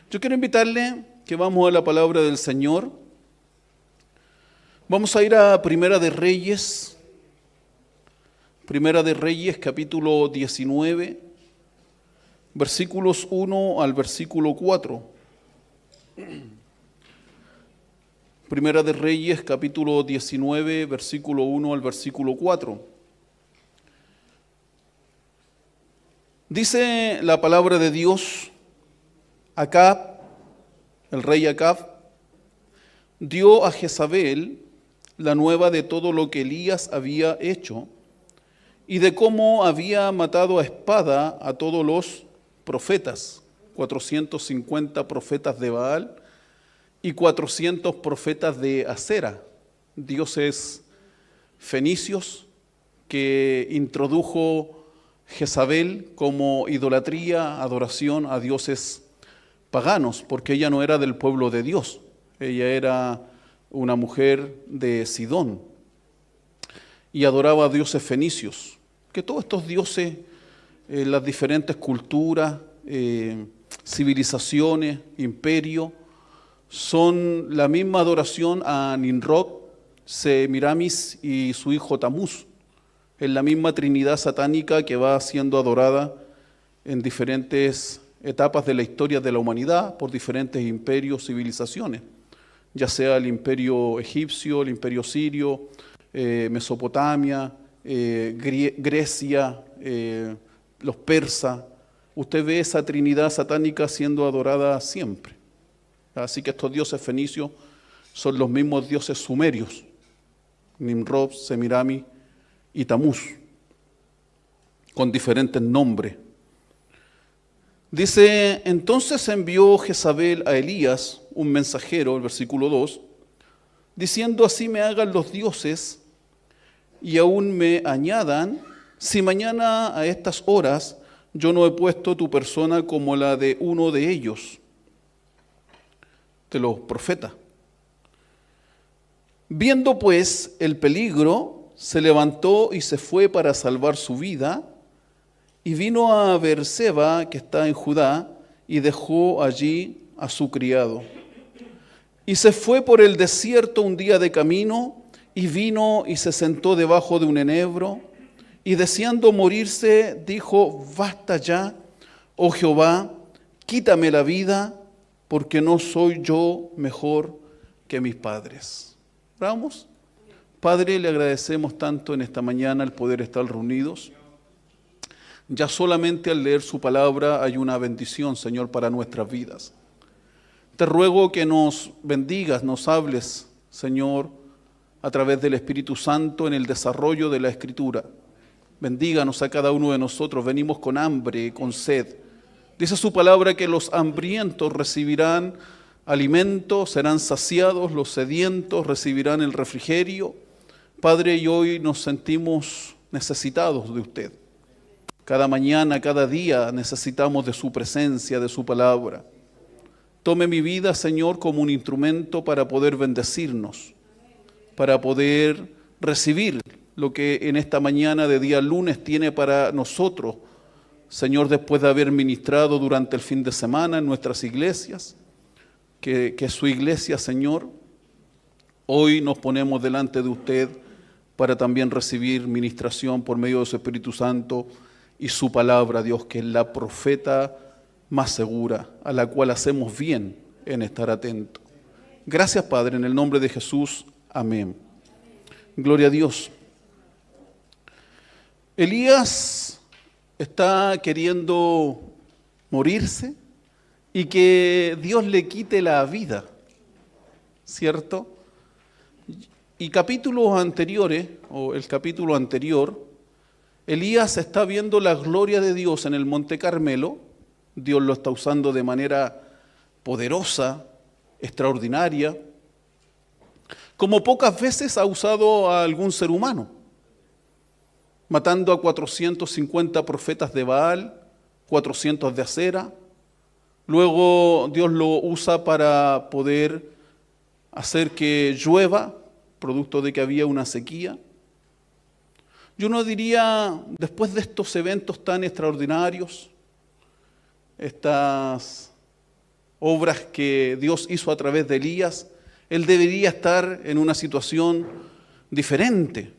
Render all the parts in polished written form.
Yo quiero invitarle que vamos a la palabra del Señor. Vamos a ir a Primera de Reyes, capítulo 19, versículos 1 al versículo 4. Primera de Reyes, capítulo 19, versículo 1 al versículo 4. Dice la palabra de Dios: Acab, el rey Acab, dio a Jezabel la nueva de todo lo que Elías había hecho y de cómo había matado a espada a todos los profetas, 450 profetas de Baal y 400 profetas de Acera, dioses fenicios que introdujo Jezabel como idolatría, adoración a dioses paganos, porque ella no era del pueblo de Dios, ella era una mujer de Sidón y adoraba a dioses fenicios, que todos estos dioses, las diferentes culturas, civilizaciones, imperios, son la misma adoración a Nimrod, Semiramis y su hijo Tamuz. Es la misma trinidad satánica que va siendo adorada en diferentes etapas de la historia de la humanidad por diferentes imperios, civilizaciones, ya sea el imperio egipcio, el imperio sirio, Mesopotamia, Grecia, los persas. Usted ve esa trinidad satánica siendo adorada siempre. Así que estos dioses fenicios son los mismos dioses sumerios, Nimrod, Semiramis y Tamuz, con diferentes nombres. Dice: entonces envió Jezabel a Elías, un mensajero, el versículo 2, diciendo: así me hagan los dioses y aún me añadan, si mañana a estas horas yo no he puesto tu persona como la de uno de ellos, de los profetas. Viendo pues el peligro, se levantó y se fue para salvar su vida, y vino a Beerseba, que está en Judá, y dejó allí a su criado. Y se fue por el desierto un día de camino, y vino y se sentó debajo de un enebro, y deseando morirse, dijo: basta ya, oh Jehová, quítame la vida, porque no soy yo mejor que mis padres. ¿Oramos? Padre, le agradecemos tanto en esta mañana el poder estar reunidos. Ya solamente al leer su palabra hay una bendición, Señor, para nuestras vidas. Te ruego que nos bendigas, nos hables, Señor, a través del Espíritu Santo en el desarrollo de la Escritura. Bendíganos a cada uno de nosotros, venimos con hambre, con sed. Dice su palabra que los hambrientos recibirán alimento, serán saciados, los sedientos recibirán el refrigerio. Padre, y hoy nos sentimos necesitados de usted. Cada mañana, cada día necesitamos de su presencia, de su palabra. Tome mi vida, Señor, como un instrumento para poder bendecirnos, para poder recibir lo que en esta mañana de día lunes tiene para nosotros, Señor, después de haber ministrado durante el fin de semana en nuestras iglesias, que su iglesia, Señor, hoy nos ponemos delante de usted para también recibir ministración por medio de su Espíritu Santo y su palabra, Dios, que es la profeta más segura, a la cual hacemos bien en estar atentos. Gracias, Padre, en el nombre de Jesús. Amén. Gloria a Dios. Elías está queriendo morirse y que Dios le quite la vida, ¿cierto? Y capítulos anteriores, o el capítulo anterior, Elías está viendo la gloria de Dios en el Monte Carmelo. Dios lo está usando de manera poderosa, extraordinaria, como pocas veces ha usado a algún ser humano, matando a 450 profetas de Baal, 400 de Acera. Luego Dios lo usa para poder hacer que llueva, producto de que había una sequía. Yo no diría, después de estos eventos tan extraordinarios, estas obras que Dios hizo a través de Elías, él debería estar en una situación diferente.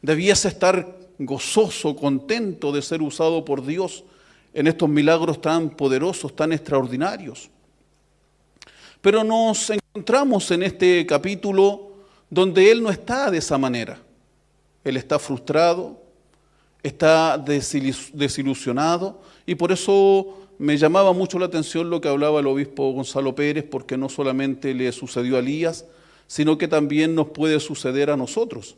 Debías estar gozoso, contento de ser usado por Dios en estos milagros tan poderosos, tan extraordinarios. Pero nos encontramos en este capítulo donde él no está de esa manera. Él está frustrado, está desilusionado, y por eso me llamaba mucho la atención lo que hablaba el obispo Gonzalo Pérez, porque no solamente le sucedió a Elías, sino que también nos puede suceder a nosotros.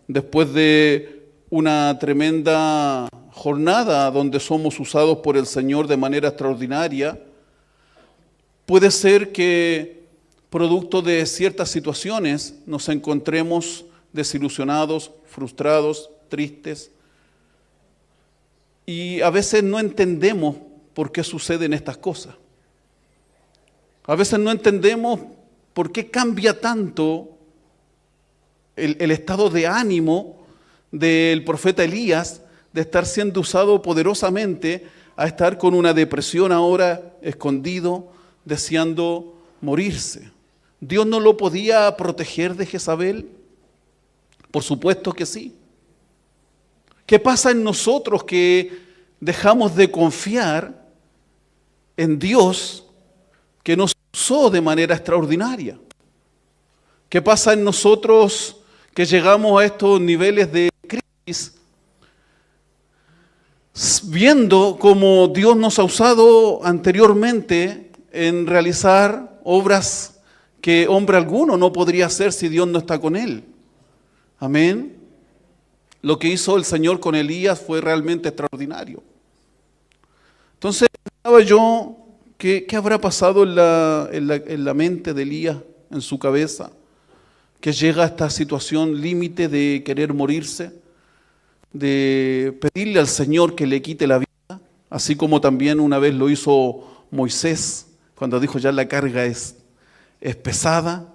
Después de una tremenda jornada donde somos usados por el Señor de manera extraordinaria, puede ser que producto de ciertas situaciones nos encontremos desilusionados, frustrados, tristes, y a veces no entendemos por qué suceden estas cosas. A veces no entendemos por qué cambia tanto el estado de ánimo del profeta Elías, de estar siendo usado poderosamente, a estar con una depresión ahora, escondido, deseando morirse. ¿Dios no lo podía proteger de Jezabel? Por supuesto que sí. ¿Qué pasa en nosotros que dejamos de confiar en Dios que nos usó de manera extraordinaria? ¿Qué pasa en nosotros que llegamos a estos niveles de crisis viendo cómo Dios nos ha usado anteriormente en realizar obras que hombre alguno no podría hacer si Dios no está con él? Amén. Lo que hizo el Señor con Elías fue realmente extraordinario. Entonces, pensaba yo, ¿qué habrá pasado en la mente de Elías, en su cabeza, que llega a esta situación límite de querer morirse, de pedirle al Señor que le quite la vida, así como también una vez lo hizo Moisés, cuando dijo ya la carga es pesada,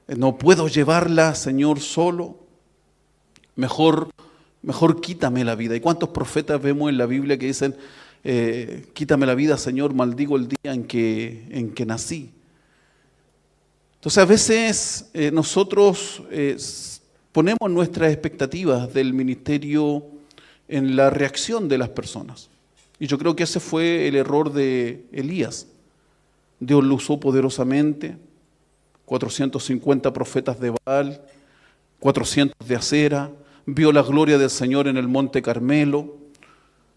no puedo llevarla, Señor, solo, mejor quítame la vida. ¿Y cuántos profetas vemos en la Biblia que dicen, quítame la vida, Señor, maldigo el día en que nací? Entonces a veces nosotros ponemos nuestras expectativas del ministerio en la reacción de las personas. Y yo creo que ese fue el error de Elías. Dios lo usó poderosamente, 450 profetas de Baal, 400 de Acera, vio la gloria del Señor en el monte Carmelo.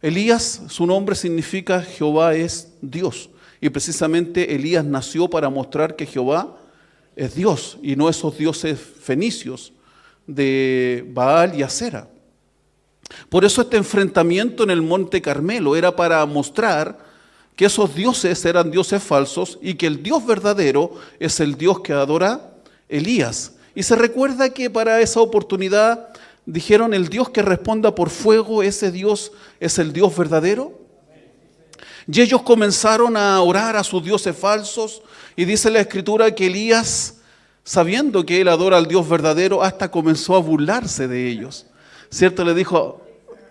Elías, su nombre significa Jehová es Dios. Y precisamente Elías nació para mostrar que Jehová es Dios y no esos dioses fenicios de Baal y Acera. Por eso este enfrentamiento en el monte Carmelo era para mostrar que esos dioses eran dioses falsos y que el Dios verdadero es el Dios que adora Elías. Y se recuerda que para esa oportunidad dijeron, el Dios que responda por fuego, ese Dios es el Dios verdadero. Y ellos comenzaron a orar a sus dioses falsos, y dice la Escritura que Elías, sabiendo que él adora al Dios verdadero, hasta comenzó a burlarse de ellos. ¿Cierto? Le dijo,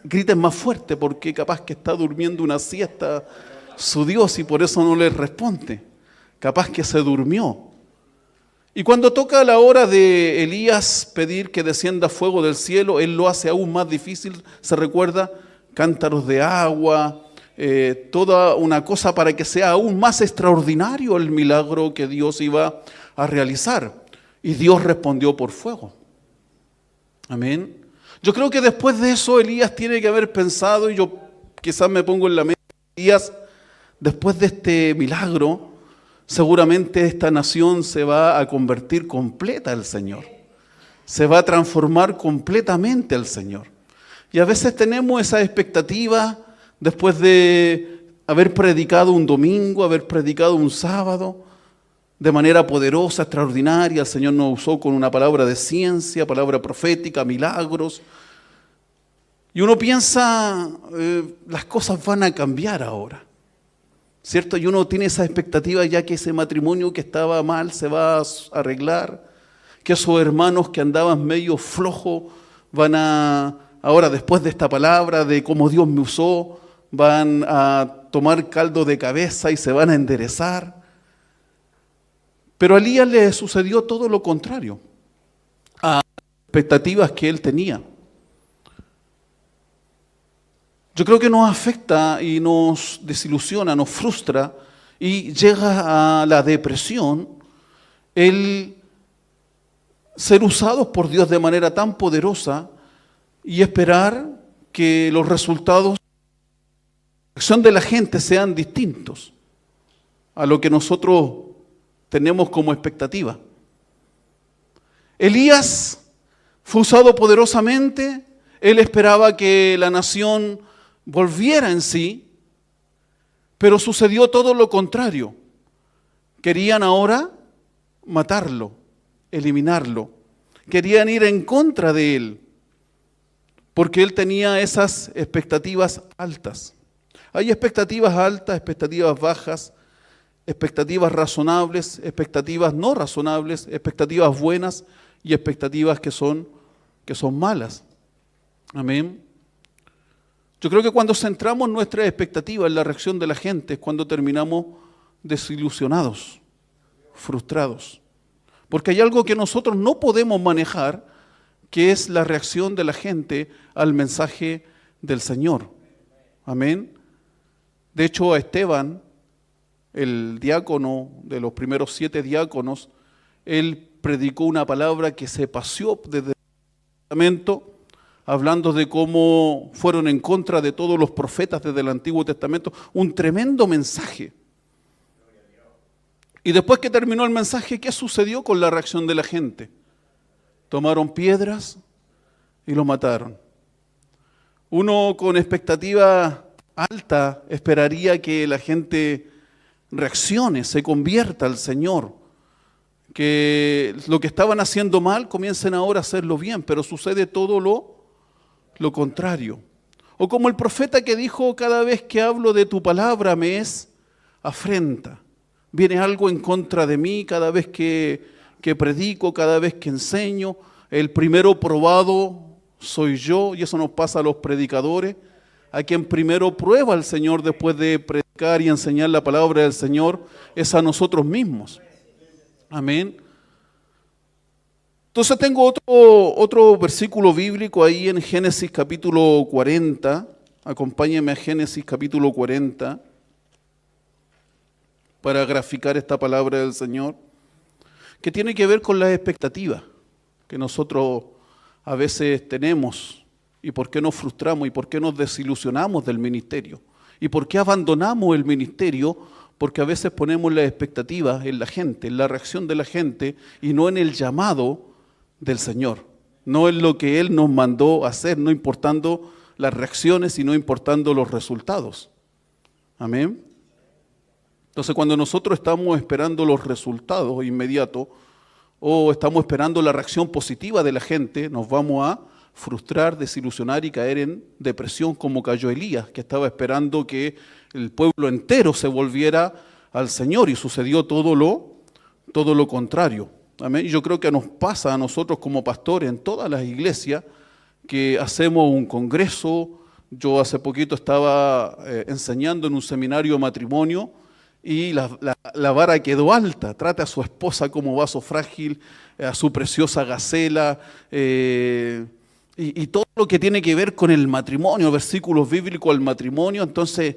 griten más fuerte porque capaz que está durmiendo una siesta su Dios y por eso no les responde. Capaz que se durmió. Y cuando toca la hora de Elías pedir que descienda fuego del cielo, él lo hace aún más difícil. Se recuerda, cántaros de agua, toda una cosa para que sea aún más extraordinario el milagro que Dios iba a realizar. Y Dios respondió por fuego. Amén. Yo creo que después de eso Elías tiene que haber pensado, y yo quizás me pongo en la mente, Elías, después de este milagro, seguramente esta nación se va a convertir completa al Señor. Se va a transformar completamente al Señor. Y a veces tenemos esa expectativa después de haber predicado un domingo, haber predicado un sábado, de manera poderosa, extraordinaria. El Señor nos usó con una palabra de ciencia, palabra profética, milagros. Y uno piensa, las cosas van a cambiar ahora. ¿Cierto? Y uno tiene esa expectativa ya que ese matrimonio que estaba mal se va a arreglar, que esos hermanos que andaban medio flojos van a, ahora después de esta palabra, de cómo Dios me usó, van a tomar caldo de cabeza y se van a enderezar. Pero a Elías le sucedió todo lo contrario a las expectativas que él tenía. Yo creo que nos afecta y nos desilusiona, nos frustra y llega a la depresión el ser usados por Dios de manera tan poderosa y esperar que los resultados de la acción de la gente sean distintos a lo que nosotros tenemos como expectativa. Elías fue usado poderosamente, él esperaba que la nación volviera en sí, pero sucedió todo lo contrario. Querían ahora matarlo, eliminarlo. Querían ir en contra de él, porque él tenía esas expectativas altas. Hay expectativas altas, expectativas bajas, expectativas razonables, expectativas no razonables, expectativas buenas y expectativas que son malas. Amén. Yo creo que cuando centramos nuestra expectativa en la reacción de la gente es cuando terminamos desilusionados, frustrados. Porque hay algo que nosotros no podemos manejar, que es la reacción de la gente al mensaje del Señor. Amén. De hecho, a Esteban, el diácono de los primeros 7 diáconos, él predicó una palabra que se paseó desde el Testamento, hablando de cómo fueron en contra de todos los profetas desde el Antiguo Testamento, un tremendo mensaje. Y después que terminó el mensaje, ¿qué sucedió con la reacción de la gente? Tomaron piedras y lo mataron. Uno con expectativa alta esperaría que la gente reaccione, se convierta al Señor, que lo que estaban haciendo mal comiencen ahora a hacerlo bien, pero sucede todo lo contrario. O como el profeta que dijo: cada vez que hablo de tu palabra me es afrenta. Viene algo en contra de mí cada vez que predico, cada vez que enseño. El primero probado soy yo, y eso nos pasa a los predicadores. A quien primero prueba al Señor después de predicar y enseñar la palabra del Señor es a nosotros mismos. Amén. Entonces tengo otro versículo bíblico ahí en Génesis capítulo 40. Acompáñenme a Génesis capítulo 40 para graficar esta palabra del Señor, que tiene que ver con las expectativas que nosotros a veces tenemos, y por qué nos frustramos y por qué nos desilusionamos del ministerio, y por qué abandonamos el ministerio, porque a veces ponemos las expectativas en la gente, en la reacción de la gente, y no en el llamado del Señor, no en lo que Él nos mandó a hacer, no importando las reacciones y no importando los resultados. Amén. Entonces, cuando nosotros estamos esperando los resultados inmediatos o estamos esperando la reacción positiva de la gente, nos vamos a frustrar, desilusionar y caer en depresión, como cayó Elías, que estaba esperando que el pueblo entero se volviera al Señor, y sucedió todo lo contrario. Amén. Y yo creo que nos pasa a nosotros como pastores en todas las iglesias, que hacemos un congreso. Yo hace poquito estaba enseñando en un seminario de matrimonio, y la vara quedó alta. Trata a su esposa como vaso frágil, a su preciosa gacela, y todo lo que tiene que ver con el matrimonio, versículos bíblicos al matrimonio. Entonces,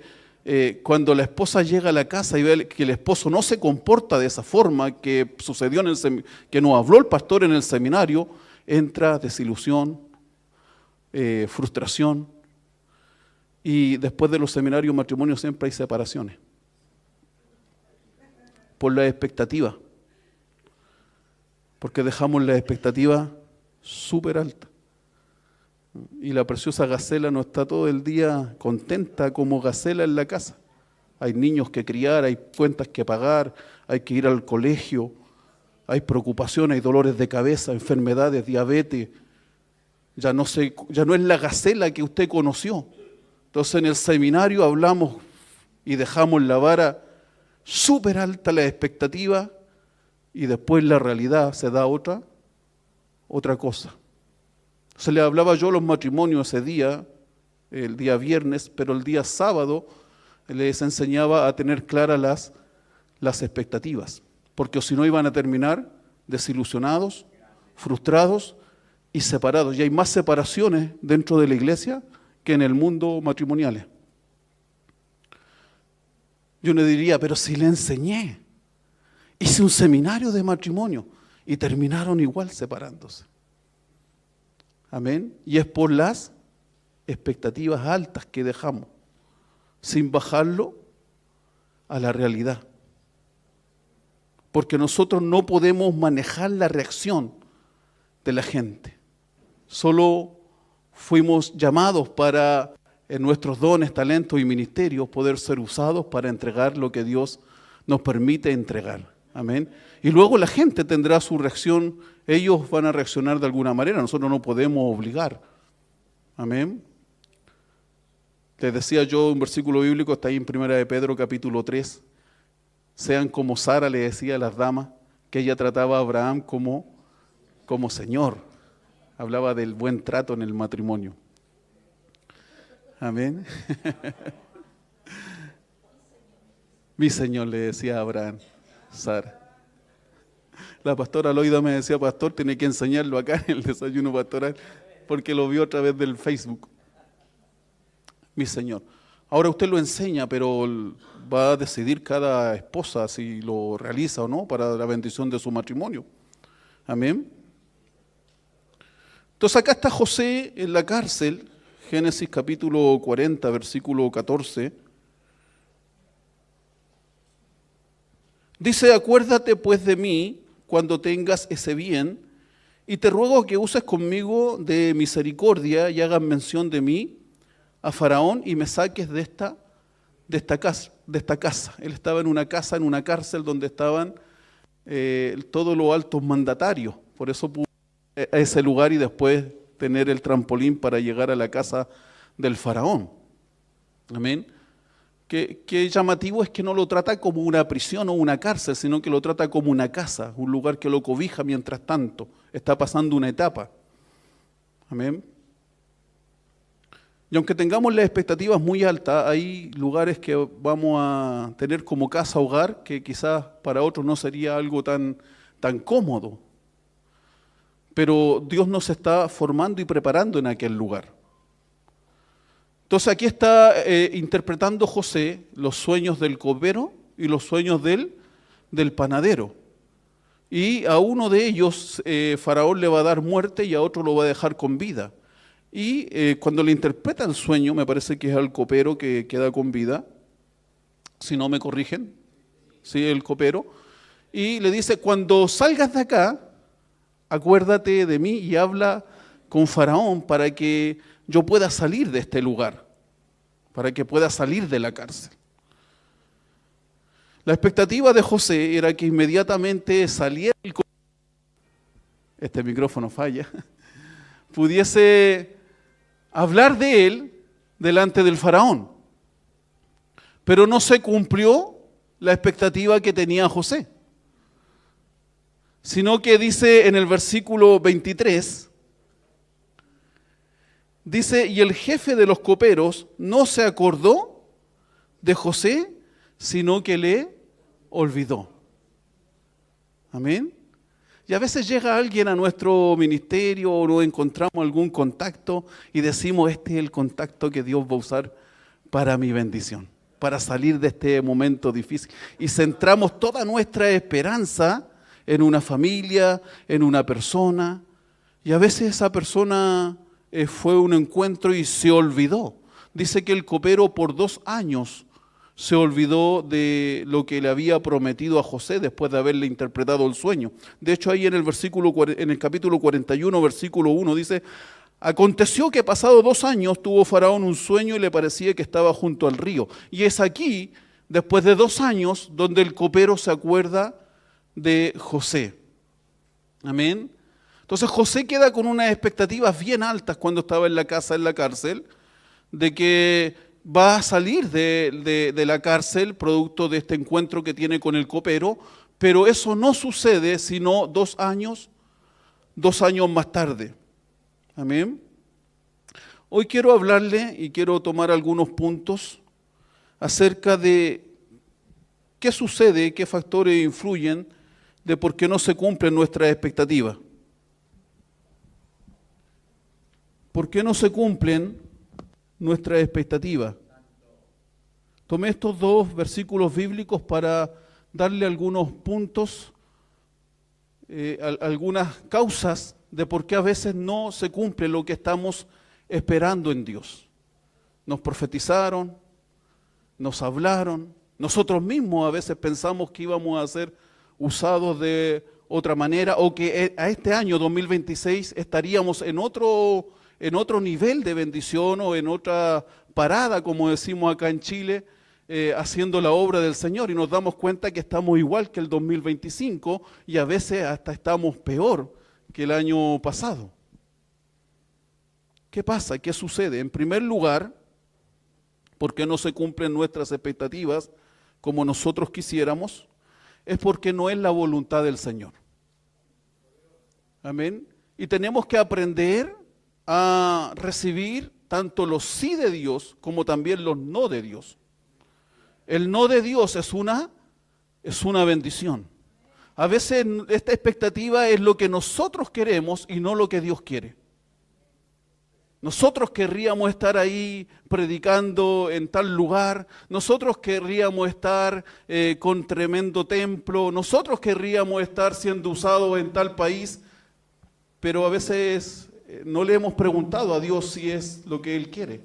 cuando la esposa llega a la casa y ve que el esposo no se comporta de esa forma que sucedió que nos habló el pastor en el seminario, entra desilusión, frustración, y después de los seminarios matrimonios siempre hay separaciones por la expectativa, porque dejamos la expectativa súper alta. Y la preciosa gacela no está todo el día contenta como gacela en la casa. Hay niños que criar, hay cuentas que pagar, hay que ir al colegio, hay preocupaciones, hay dolores de cabeza, enfermedades, diabetes. Ya no es la gacela que usted conoció. Entonces en el seminario hablamos y dejamos la vara súper alta, la expectativa, y después la realidad se da otra cosa. Se le hablaba yo a los matrimonios ese día, el día viernes, pero el día sábado les enseñaba a tener claras las expectativas. porque si no iban a terminar desilusionados, frustrados y separados. Y hay más separaciones dentro de la iglesia que en el mundo matrimonial. Yo le diría, pero si le enseñé, hice un seminario de matrimonio y terminaron igual separándose. Amén. Y es por las expectativas altas que dejamos, sin bajarlo a la realidad. Porque nosotros no podemos manejar la reacción de la gente. Solo fuimos llamados para, en nuestros dones, talentos y ministerios, poder ser usados para entregar lo que Dios nos permite entregar. Amén. Y luego la gente tendrá su reacción, ellos van a reaccionar de alguna manera, nosotros no podemos obligar. Amén. Te decía yo un versículo bíblico, está ahí en 1 de Pedro capítulo 3, sean como Sara le decía a las damas, que ella trataba a Abraham como Señor. Hablaba del buen trato en el matrimonio. Amén. Mi Señor le decía a Abraham, Sara. La pastora Loida me decía, pastor, tiene que enseñarlo acá en el desayuno pastoral, porque lo vio a través del Facebook. Mi Señor. Ahora usted lo enseña, pero va a decidir cada esposa si lo realiza o no para la bendición de su matrimonio. Amén. Entonces acá está José en la cárcel, Génesis capítulo 40, versículo 14. Dice, acuérdate pues de mí cuando tengas ese bien, y te ruego que uses conmigo de misericordia y hagas mención de mí a Faraón y me saques de esta casa. Él estaba en una casa, en una cárcel donde estaban todos los altos mandatarios. Por eso pudo ir a ese lugar y después tener el trampolín para llegar a la casa del Faraón. Amén. Qué llamativo es que no lo trata como una prisión o una cárcel, sino que lo trata como una casa, un lugar que lo cobija mientras tanto está pasando una etapa. Amén. Y aunque tengamos las expectativas muy altas, hay lugares que vamos a tener como casa hogar que quizás para otros no sería algo tan cómodo. Pero Dios nos está formando y preparando en aquel lugar. Entonces aquí está interpretando José los sueños del copero y los sueños del panadero. Y a uno de ellos Faraón le va a dar muerte y a otro lo va a dejar con vida. Y cuando le interpreta el sueño, me parece que es al copero que queda con vida, si no me corrigen, sí, el copero, y le dice, cuando salgas de acá, acuérdate de mí y habla con Faraón para que yo pueda salir de este lugar, para que pueda salir de la cárcel. La expectativa de José era que inmediatamente saliera este micrófono falla, pudiese hablar de él delante del Faraón. Pero no se cumplió la expectativa que tenía José, sino que dice en el versículo 23, dice, y el jefe de los coperos no se acordó de José, sino que le olvidó. Amén. Y a veces llega alguien a nuestro ministerio o nos encontramos algún contacto y decimos, este es el contacto que Dios va a usar para mi bendición, para salir de este momento difícil. Y centramos toda nuestra esperanza en una familia, en una persona. Y a veces esa persona fue un encuentro y se olvidó. Dice que el copero por 2 años se olvidó de lo que le había prometido a José después de haberle interpretado el sueño. De hecho, ahí en el capítulo 41, versículo 1, dice, aconteció que pasado 2 años tuvo Faraón un sueño y le parecía que estaba junto al río. Y es aquí, después de 2 años, donde el copero se acuerda de José. Amén. Entonces José queda con unas expectativas bien altas cuando estaba en la casa, en la cárcel, de que va a salir de la cárcel producto de este encuentro que tiene con el copero, pero eso no sucede sino 2 años más tarde. Amén. Hoy quiero hablarle y quiero tomar algunos puntos acerca de qué sucede, qué factores influyen de por qué no se cumplen nuestras expectativas. ¿Por qué no se cumplen nuestras expectativas? Tomé estos dos versículos bíblicos para darle algunos puntos, algunas causas de por qué a veces no se cumple lo que estamos esperando en Dios. Nos profetizaron, nos hablaron, nosotros mismos a veces pensamos que íbamos a ser usados de otra manera o que a este año 2026 estaríamos en otro nivel de bendición o en otra parada, como decimos acá en Chile, haciendo la obra del Señor, y nos damos cuenta que estamos igual que el 2025 y a veces hasta estamos peor que el año pasado. ¿Qué pasa? ¿Qué sucede? En primer lugar, ¿por qué no se cumplen nuestras expectativas como nosotros quisiéramos? Es porque no es la voluntad del Señor. Amén. Y tenemos que aprender a recibir tanto los sí de Dios como también los no de Dios. El no de Dios es una bendición. A veces esta expectativa es lo que nosotros queremos y no lo que Dios quiere. Nosotros querríamos estar ahí predicando en tal lugar, nosotros querríamos estar con tremendo templo, nosotros querríamos estar siendo usados en tal país, pero a veces no le hemos preguntado a Dios si es lo que Él quiere.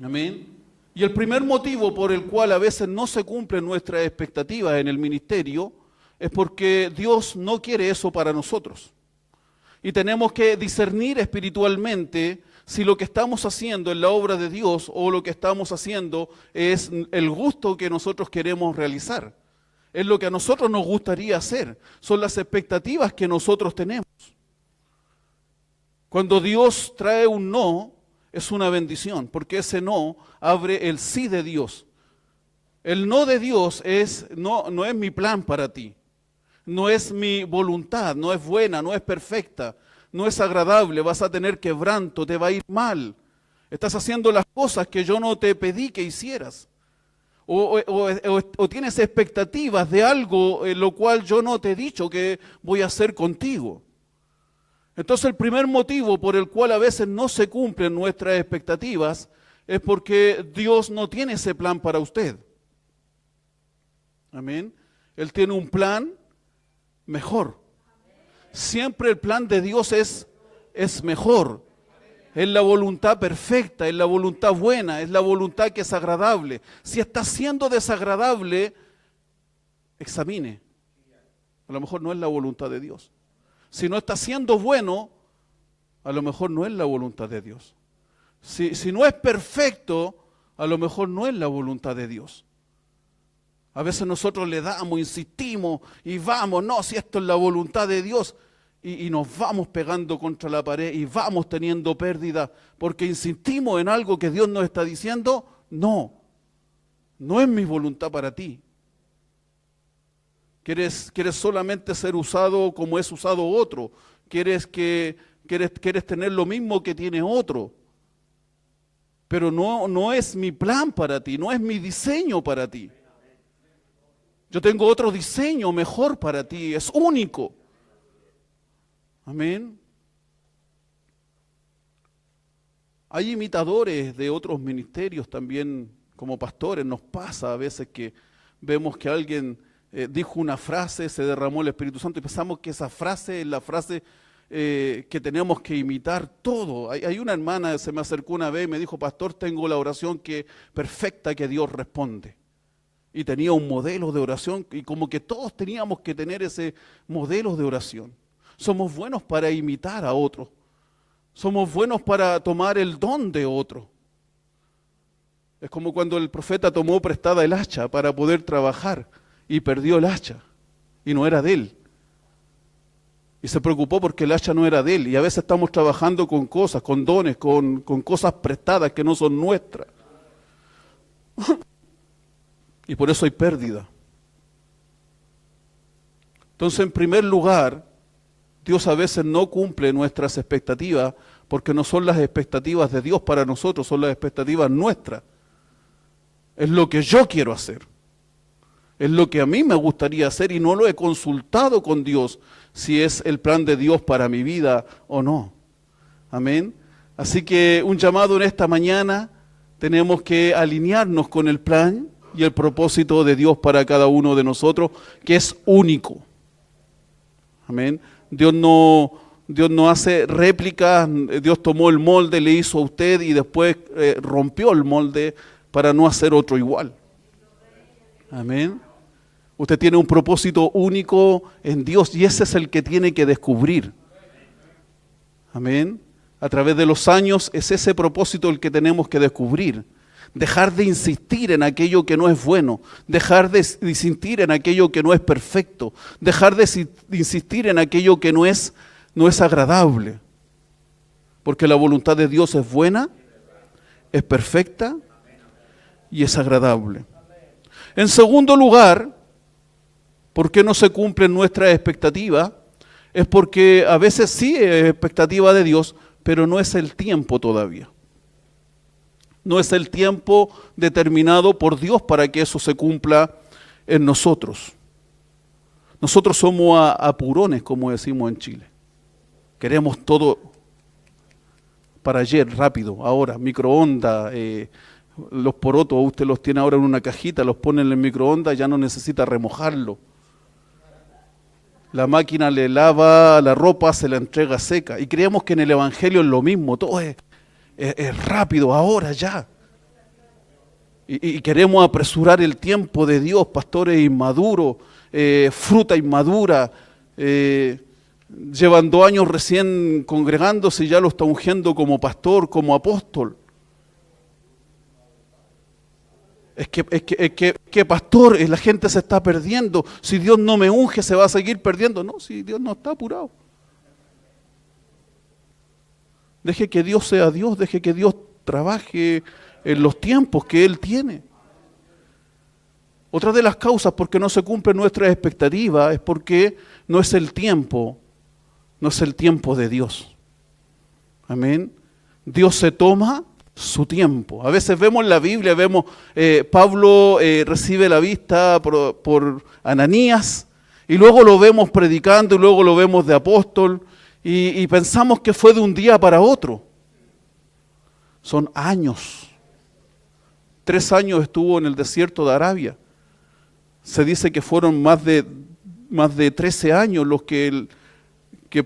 Amén. Y el primer motivo por el cual a veces no se cumplen nuestras expectativas en el ministerio es porque Dios no quiere eso para nosotros. Y tenemos que discernir espiritualmente si lo que estamos haciendo en la obra de Dios o lo que estamos haciendo es el gusto que nosotros queremos realizar. Es lo que a nosotros nos gustaría hacer. Son las expectativas que nosotros tenemos. Cuando Dios trae un no, es una bendición, porque ese no abre el sí de Dios. El no de Dios no es mi plan para ti. No es mi voluntad, no es buena, no es perfecta, no es agradable, vas a tener quebranto, te va a ir mal. Estás haciendo las cosas que yo no te pedí que hicieras. O tienes expectativas de algo en lo cual yo no te he dicho que voy a hacer contigo. Entonces el primer motivo por el cual a veces no se cumplen nuestras expectativas es porque Dios no tiene ese plan para usted. Amén. Él tiene un plan mejor. Siempre el plan de Dios es mejor. Es la voluntad perfecta, es la voluntad buena, es la voluntad que es agradable. Si está siendo desagradable, examine. A lo mejor no es la voluntad de Dios. Si no está siendo bueno, a lo mejor no es la voluntad de Dios. Si no es perfecto, a lo mejor no es la voluntad de Dios. A veces nosotros le damos, insistimos y vamos, no, si esto es la voluntad de Dios, y nos vamos pegando contra la pared y vamos teniendo pérdida porque insistimos en algo que Dios nos está diciendo, no es mi voluntad para ti. ¿Quieres solamente ser usado como es usado otro? ¿Quieres tener lo mismo que tiene otro? Pero no es mi plan para ti, no es mi diseño para ti. Yo tengo otro diseño mejor para ti, es único. Amén. Hay imitadores de otros ministerios también, como pastores, nos pasa a veces que vemos que alguien dijo una frase, se derramó el Espíritu Santo y pensamos que esa frase es la frase que tenemos que imitar todo. Hay una hermana, se me acercó una vez y me dijo, pastor, tengo la oración perfecta que Dios responde. Y tenía un modelo de oración y como que todos teníamos que tener ese modelo de oración. Somos buenos para imitar a otros. Somos buenos para tomar el don de otro. Es como cuando el profeta tomó prestada el hacha para poder trabajar y perdió el hacha y no era de él. Y se preocupó porque el hacha no era de él. Y a veces estamos trabajando con cosas, con dones, con cosas prestadas que no son nuestras. Y por eso hay pérdida. Entonces, en primer lugar, Dios a veces no cumple nuestras expectativas porque no son las expectativas de Dios para nosotros, son las expectativas nuestras. Es lo que yo quiero hacer. Es lo que a mí me gustaría hacer y no lo he consultado con Dios si es el plan de Dios para mi vida o no. Amén. Así que un llamado en esta mañana, tenemos que alinearnos con el plan y el propósito de Dios para cada uno de nosotros, que es único. Amén. Dios no hace réplicas. Dios tomó el molde, le hizo a usted y después rompió el molde para no hacer otro igual. Amén. Usted tiene un propósito único en Dios y ese es el que tiene que descubrir. Amén. A través de los años es ese propósito el que tenemos que descubrir. Dejar de insistir en aquello que no es bueno, dejar de insistir en aquello que no es perfecto, dejar de insistir en aquello que no es agradable. Porque la voluntad de Dios es buena, es perfecta y es agradable. En segundo lugar, ¿por qué no se cumplen nuestras expectativas? Es porque a veces sí es expectativa de Dios, pero no es el tiempo todavía. No es el tiempo determinado por Dios para que eso se cumpla en nosotros. Nosotros somos apurones, como decimos en Chile. Queremos todo para ayer, rápido, ahora, microondas, los porotos, usted los tiene ahora en una cajita, los pone en el microondas, ya no necesita remojarlo. La máquina le lava la ropa, se la entrega seca. Y creemos que en el Evangelio es lo mismo, todo es rápido, ahora, ya. Y queremos apresurar el tiempo de Dios, pastores inmaduros, fruta inmadura, llevan 2 años recién congregándose y ya lo está ungiendo como pastor, como apóstol. Es que pastor, la gente se está perdiendo. Si Dios no me unge, se va a seguir perdiendo. No, si Dios no está apurado. Deje que Dios sea Dios, deje que Dios trabaje en los tiempos que Él tiene. Otra de las causas por qué no se cumplen nuestras expectativas es porque no es el tiempo de Dios. Amén. Dios se toma su tiempo. A veces vemos en la Biblia, Pablo recibe la vista por Ananías y luego lo vemos predicando y luego lo vemos de apóstol y pensamos que fue de un día para otro. Son años. 3 años estuvo en el desierto de Arabia. Se dice que fueron más de 13 años los que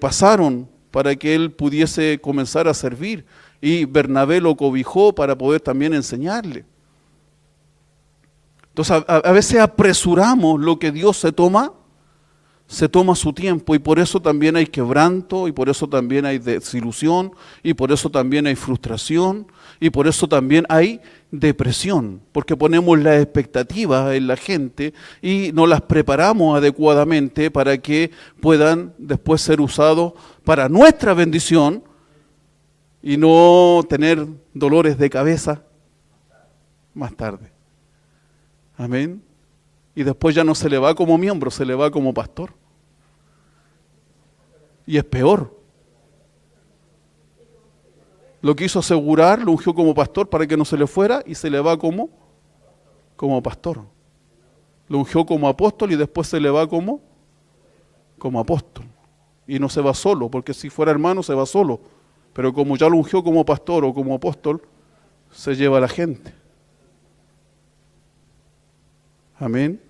pasaron para que él pudiese comenzar a servir. Y Bernabé lo cobijó para poder también enseñarle. Entonces a veces apresuramos lo que Dios se toma su tiempo y por eso también hay quebranto y por eso también hay desilusión y por eso también hay frustración y por eso también hay depresión, porque ponemos las expectativas en la gente y no las preparamos adecuadamente para que puedan después ser usados para nuestra bendición y no tener dolores de cabeza más tarde. Amén. Y después ya no se le va como miembro, se le va como pastor. Y es peor. Lo quiso asegurar, lo ungió como pastor para que no se le fuera y se le va como pastor. Lo ungió como apóstol y después se le va como apóstol. Y no se va solo, porque si fuera hermano se va solo. Pero como ya lo ungió como pastor o como apóstol, se lleva a la gente. Amén.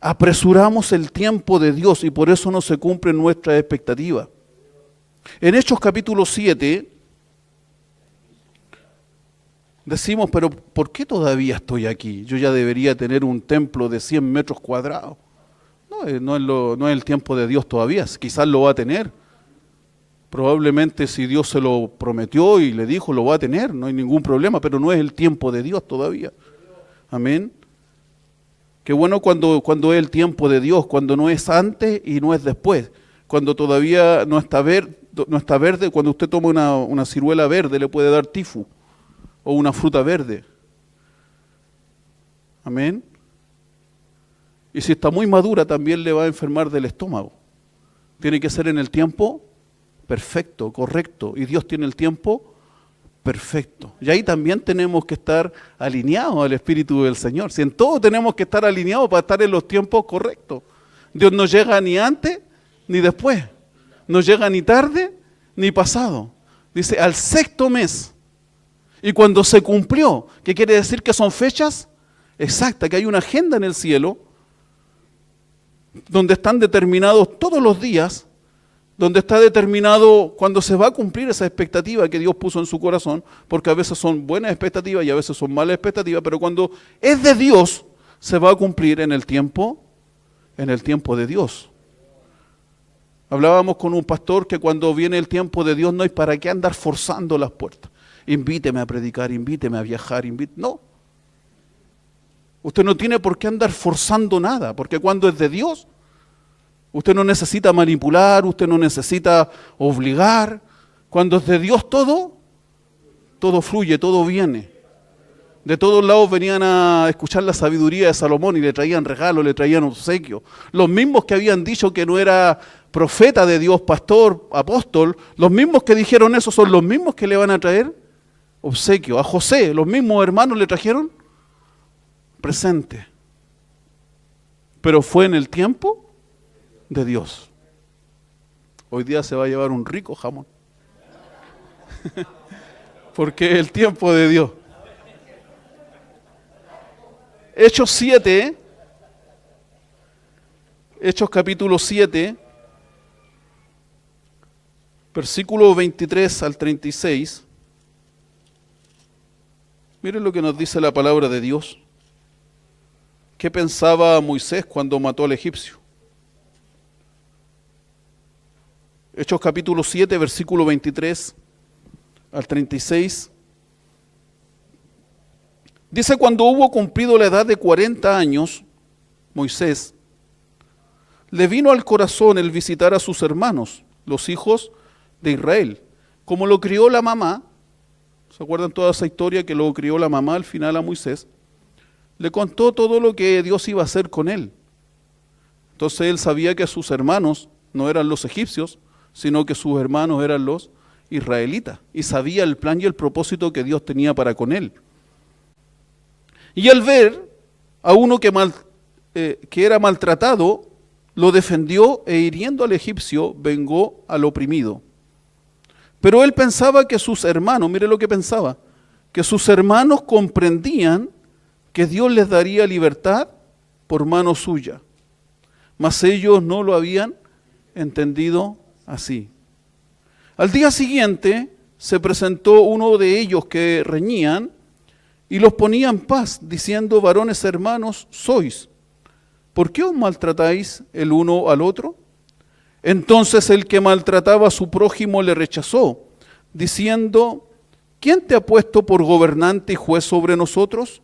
Apresuramos el tiempo de Dios y por eso no se cumplen nuestras expectativas. En Hechos capítulo 7, decimos, pero ¿por qué todavía estoy aquí? Yo ya debería tener un templo de 100 metros cuadrados. No es el tiempo de Dios todavía, quizás lo va a tener. Probablemente si Dios se lo prometió y le dijo, lo va a tener, no hay ningún problema, pero no es el tiempo de Dios todavía. Amén. Qué bueno cuando es el tiempo de Dios, cuando no es antes y no es después, cuando todavía no está verde, cuando usted toma una ciruela verde le puede dar tifus o una fruta verde. Amén. Y si está muy madura también le va a enfermar del estómago. Tiene que ser en el tiempo perfecto, correcto, y Dios tiene el tiempo perfecto. Y ahí también tenemos que estar alineados al Espíritu del Señor. Si en todo tenemos que estar alineados para estar en los tiempos correctos. Dios no llega ni antes ni después. No llega ni tarde ni pasado. Dice al 6º mes. Y cuando se cumplió, ¿qué quiere decir? Que son fechas exactas, que hay una agenda en el cielo donde están determinados todos los días, donde está determinado cuando se va a cumplir esa expectativa que Dios puso en su corazón, porque a veces son buenas expectativas y a veces son malas expectativas, pero cuando es de Dios, se va a cumplir en el tiempo de Dios. Hablábamos con un pastor que cuando viene el tiempo de Dios no hay para qué andar forzando las puertas. Invíteme a predicar, invíteme a viajar, no. Usted no tiene por qué andar forzando nada, porque cuando es de Dios, usted no necesita manipular, usted no necesita obligar. Cuando es de Dios todo fluye, todo viene. De todos lados venían a escuchar la sabiduría de Salomón y le traían regalos, le traían obsequios. Los mismos que habían dicho que no era profeta de Dios, pastor, apóstol, los mismos que dijeron eso son los mismos que le van a traer obsequios. A José, los mismos hermanos le trajeron presente. Pero fue en el tiempo de Dios. Hoy día se va a llevar un rico jamón. Porque es el tiempo de Dios. Hechos 7, Hechos capítulo 7, versículo 23 al 36. Miren lo que nos dice la palabra de Dios. ¿Qué pensaba Moisés cuando mató al egipcio? Hechos capítulo 7, versículo 23 al 36. Dice, cuando hubo cumplido la edad de 40 años, Moisés, le vino al corazón el visitar a sus hermanos, los hijos de Israel. Como lo crió la mamá, ¿se acuerdan toda esa historia que lo crió la mamá al final a Moisés? Le contó todo lo que Dios iba a hacer con él. Entonces él sabía que sus hermanos no eran los egipcios, sino que sus hermanos eran los israelitas. Y sabía el plan y el propósito que Dios tenía para con él. Y al ver a uno que era maltratado, lo defendió e hiriendo al egipcio, vengó al oprimido. Pero él pensaba que sus hermanos, mire lo que pensaba, que sus hermanos comprendían que Dios les daría libertad por mano suya. Mas ellos no lo habían entendido así. Al día siguiente se presentó uno de ellos que reñían y los ponía en paz, diciendo, varones hermanos sois, ¿por qué os maltratáis el uno al otro? Entonces el que maltrataba a su prójimo le rechazó, diciendo, ¿quién te ha puesto por gobernante y juez sobre nosotros?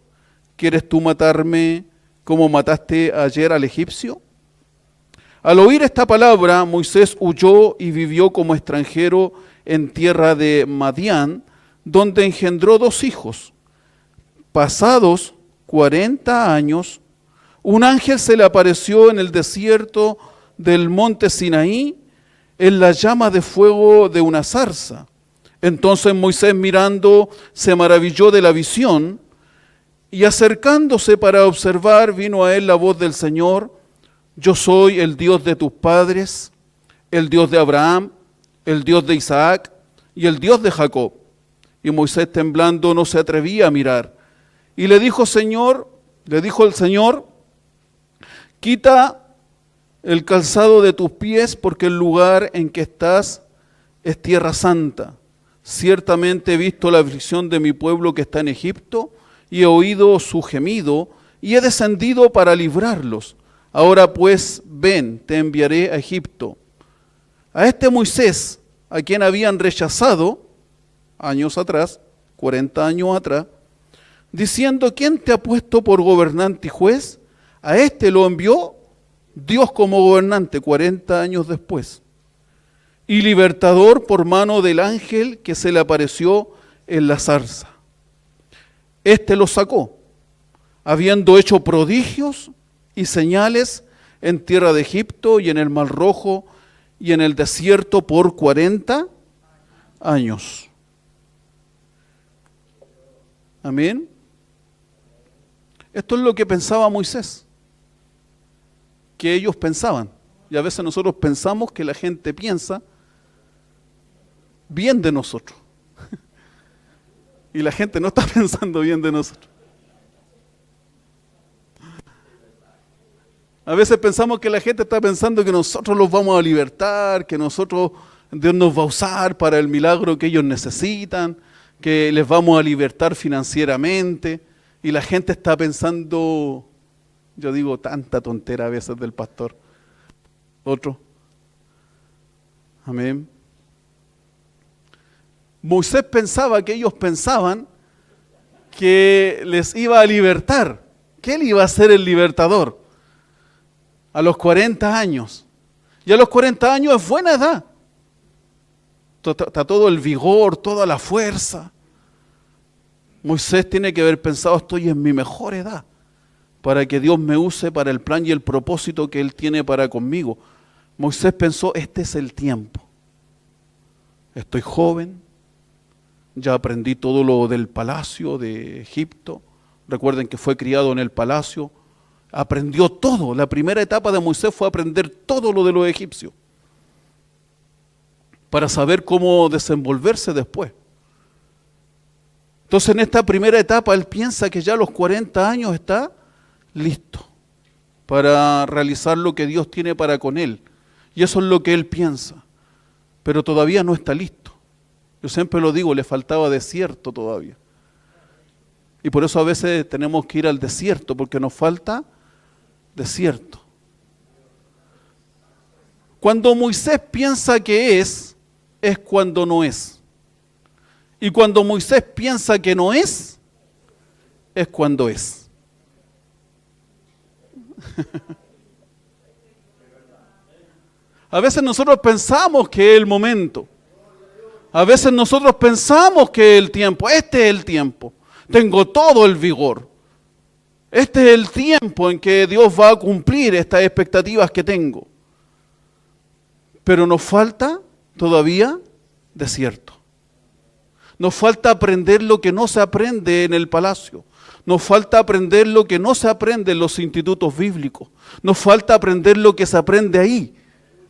¿Quieres tú matarme como mataste ayer al egipcio? Al oír esta palabra, Moisés huyó y vivió como extranjero en tierra de Madián, donde engendró 2 hijos. Pasados 40 años, un ángel se le apareció en el desierto del monte Sinaí, en la llama de fuego de una zarza. Entonces Moisés, mirando, se maravilló de la visión, y acercándose para observar, vino a él la voz del Señor: yo soy el Dios de tus padres, el Dios de Abraham, el Dios de Isaac y el Dios de Jacob. Y Moisés, temblando, no se atrevía a mirar. Y le dijo el Señor, quita el calzado de tus pies, porque el lugar en que estás es tierra santa. Ciertamente he visto la aflicción de mi pueblo que está en Egipto, y he oído su gemido, y he descendido para librarlos. Ahora pues, ven, te enviaré a Egipto. A este Moisés, a quien habían rechazado años atrás, 40 años atrás, diciendo, ¿quién te ha puesto por gobernante y juez? A este lo envió Dios como gobernante 40 años después. Y libertador por mano del ángel que se le apareció en la zarza. Este lo sacó, habiendo hecho prodigios y señales en tierra de Egipto y en el Mar Rojo y en el desierto por 40 años. Amén. Esto es lo que pensaba Moisés, que ellos pensaban. Y a veces nosotros pensamos que la gente piensa bien de nosotros. Y la gente no está pensando bien de nosotros. A veces pensamos que la gente está pensando que nosotros los vamos a libertar, que Dios nos va a usar para el milagro que ellos necesitan, que les vamos a libertar financieramente. Y la gente está pensando, yo digo, tanta tontera a veces del pastor. Otro. Amén. Moisés pensaba que ellos pensaban que les iba a libertar, que él iba a ser el libertador a los 40 años. Y a los 40 años es buena edad. Está todo el vigor, toda la fuerza. Moisés tiene que haber pensado, estoy en mi mejor edad para que Dios me use para el plan y el propósito que Él tiene para conmigo. Moisés pensó, este es el tiempo. Estoy joven, ya aprendí todo lo del palacio de Egipto. Recuerden que fue criado en el palacio. Aprendió todo. La primera etapa de Moisés fue aprender todo lo de los egipcios para saber cómo desenvolverse después. Entonces en esta primera etapa él piensa que ya a los 40 años está listo para realizar lo que Dios tiene para con él. Y eso es lo que él piensa. Pero todavía no está listo. Yo siempre lo digo, le faltaba desierto todavía. Y por eso a veces tenemos que ir al desierto, porque nos falta desierto. Cuando Moisés piensa que es cuando no es. Y cuando Moisés piensa que no es cuando es. A veces nosotros pensamos que es el momento. A veces nosotros pensamos que es el tiempo. Este es el tiempo. Tengo todo el vigor. Este es el tiempo en que Dios va a cumplir estas expectativas que tengo. Pero nos falta todavía desierto. Nos falta aprender lo que no se aprende en el palacio. Nos falta aprender lo que no se aprende en los institutos bíblicos. Nos falta aprender lo que se aprende ahí,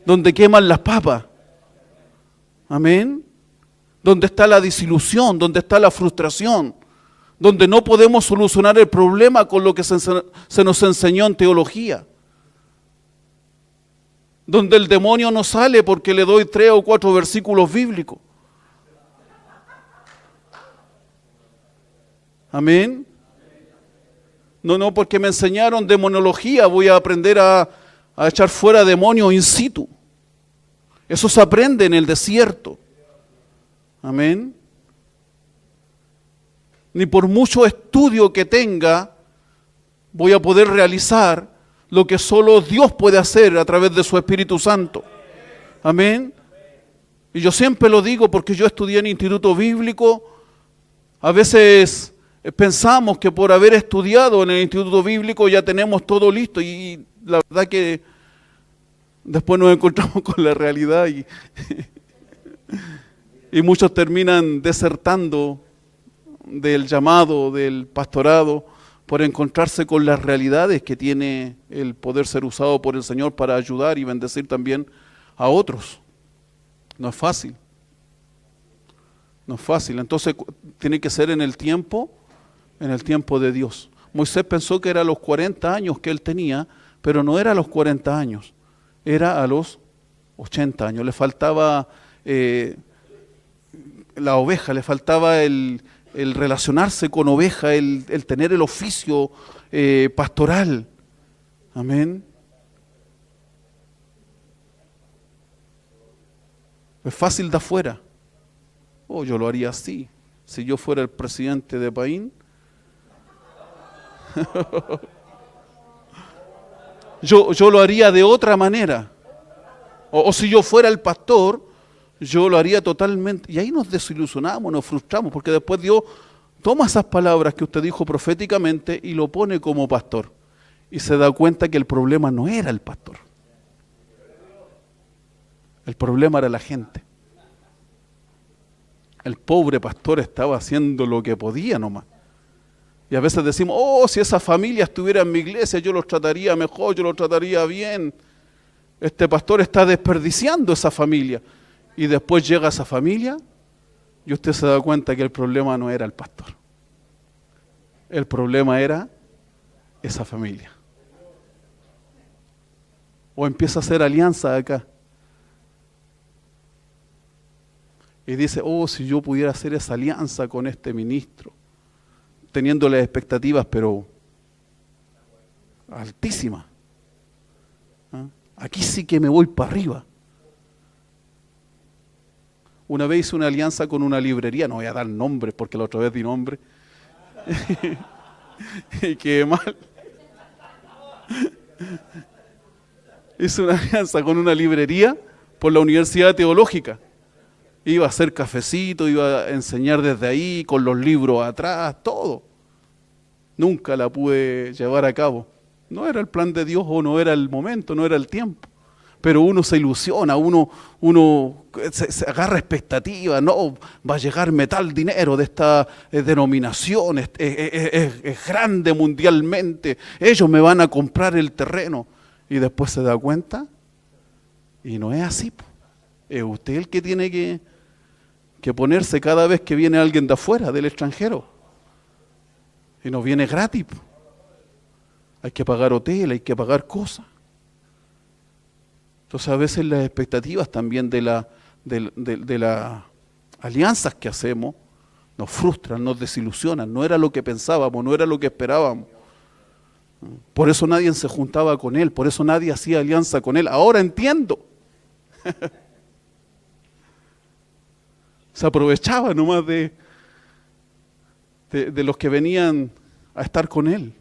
donde queman las papas. Amén. Donde está la desilusión, donde está la frustración, donde no podemos solucionar el problema con lo que se nos enseñó en teología. Donde el demonio no sale porque le doy 3 o 4 versículos bíblicos. Amén. No, porque me enseñaron demonología, voy a aprender a echar fuera demonios in situ. Eso se aprende en el desierto. Amén. Ni por mucho estudio que tenga, voy a poder realizar lo que solo Dios puede hacer a través de su Espíritu Santo. Amén. Y yo siempre lo digo porque yo estudié en instituto bíblico. A veces pensamos que por haber estudiado en el instituto bíblico ya tenemos todo listo y la verdad que después nos encontramos con la realidad y muchos terminan desertando del llamado, del pastorado, por encontrarse con las realidades que tiene el poder ser usado por el Señor para ayudar y bendecir también a otros. No es fácil. No es fácil. Entonces tiene que ser en el tiempo de Dios. Moisés pensó que era a los 40 años que él tenía, pero no era a los 40 años, era a los 80 años. Le faltaba la oveja, le faltaba el relacionarse con oveja, el tener el oficio pastoral. Amén. Es fácil de afuera. Oh, yo lo haría así. Si yo fuera el presidente de Paín, yo lo haría de otra manera. O si yo fuera el pastor, yo lo haría totalmente. Y ahí nos desilusionamos, nos frustramos, porque después Dios toma esas palabras que usted dijo proféticamente y lo pone como pastor. Y se da cuenta que el problema no era el pastor. El problema era la gente. El pobre pastor estaba haciendo lo que podía nomás. Y a veces decimos, oh, si esa familia estuviera en mi iglesia, yo los trataría mejor, yo los trataría bien. Este pastor está desperdiciando esa familia. Y después llega esa familia y usted se da cuenta que el problema no era el pastor. El problema era esa familia. O empieza a hacer alianza acá. Y dice, oh, si yo pudiera hacer esa alianza con este ministro, teniendo las expectativas, pero altísimas. ¿Ah? Aquí sí que me voy para arriba. Una vez hice una alianza con una librería, no voy a dar nombres porque la otra vez di nombre, y quedé mal. Hice una alianza con una librería por la Universidad Teológica. Iba a hacer cafecito, iba a enseñar desde ahí, con los libros atrás, todo. Nunca la pude llevar a cabo. No era el plan de Dios o no era el momento, no era el tiempo. Pero uno se ilusiona, uno se agarra expectativas, no, va a llegarme tal dinero de esta denominación, es grande mundialmente, ellos me van a comprar el terreno. Y después se da cuenta, y no es así. Es usted el que tiene que ponerse cada vez que viene alguien de afuera, del extranjero. Y no viene gratis. Hay que pagar hotel, hay que pagar cosas. Entonces a veces las expectativas también de las alianzas que hacemos nos frustran, nos desilusionan. No era lo que pensábamos, no era lo que esperábamos. Por eso nadie se juntaba con él, por eso nadie hacía alianza con él. Ahora entiendo. Se aprovechaba nomás de los que venían a estar con él.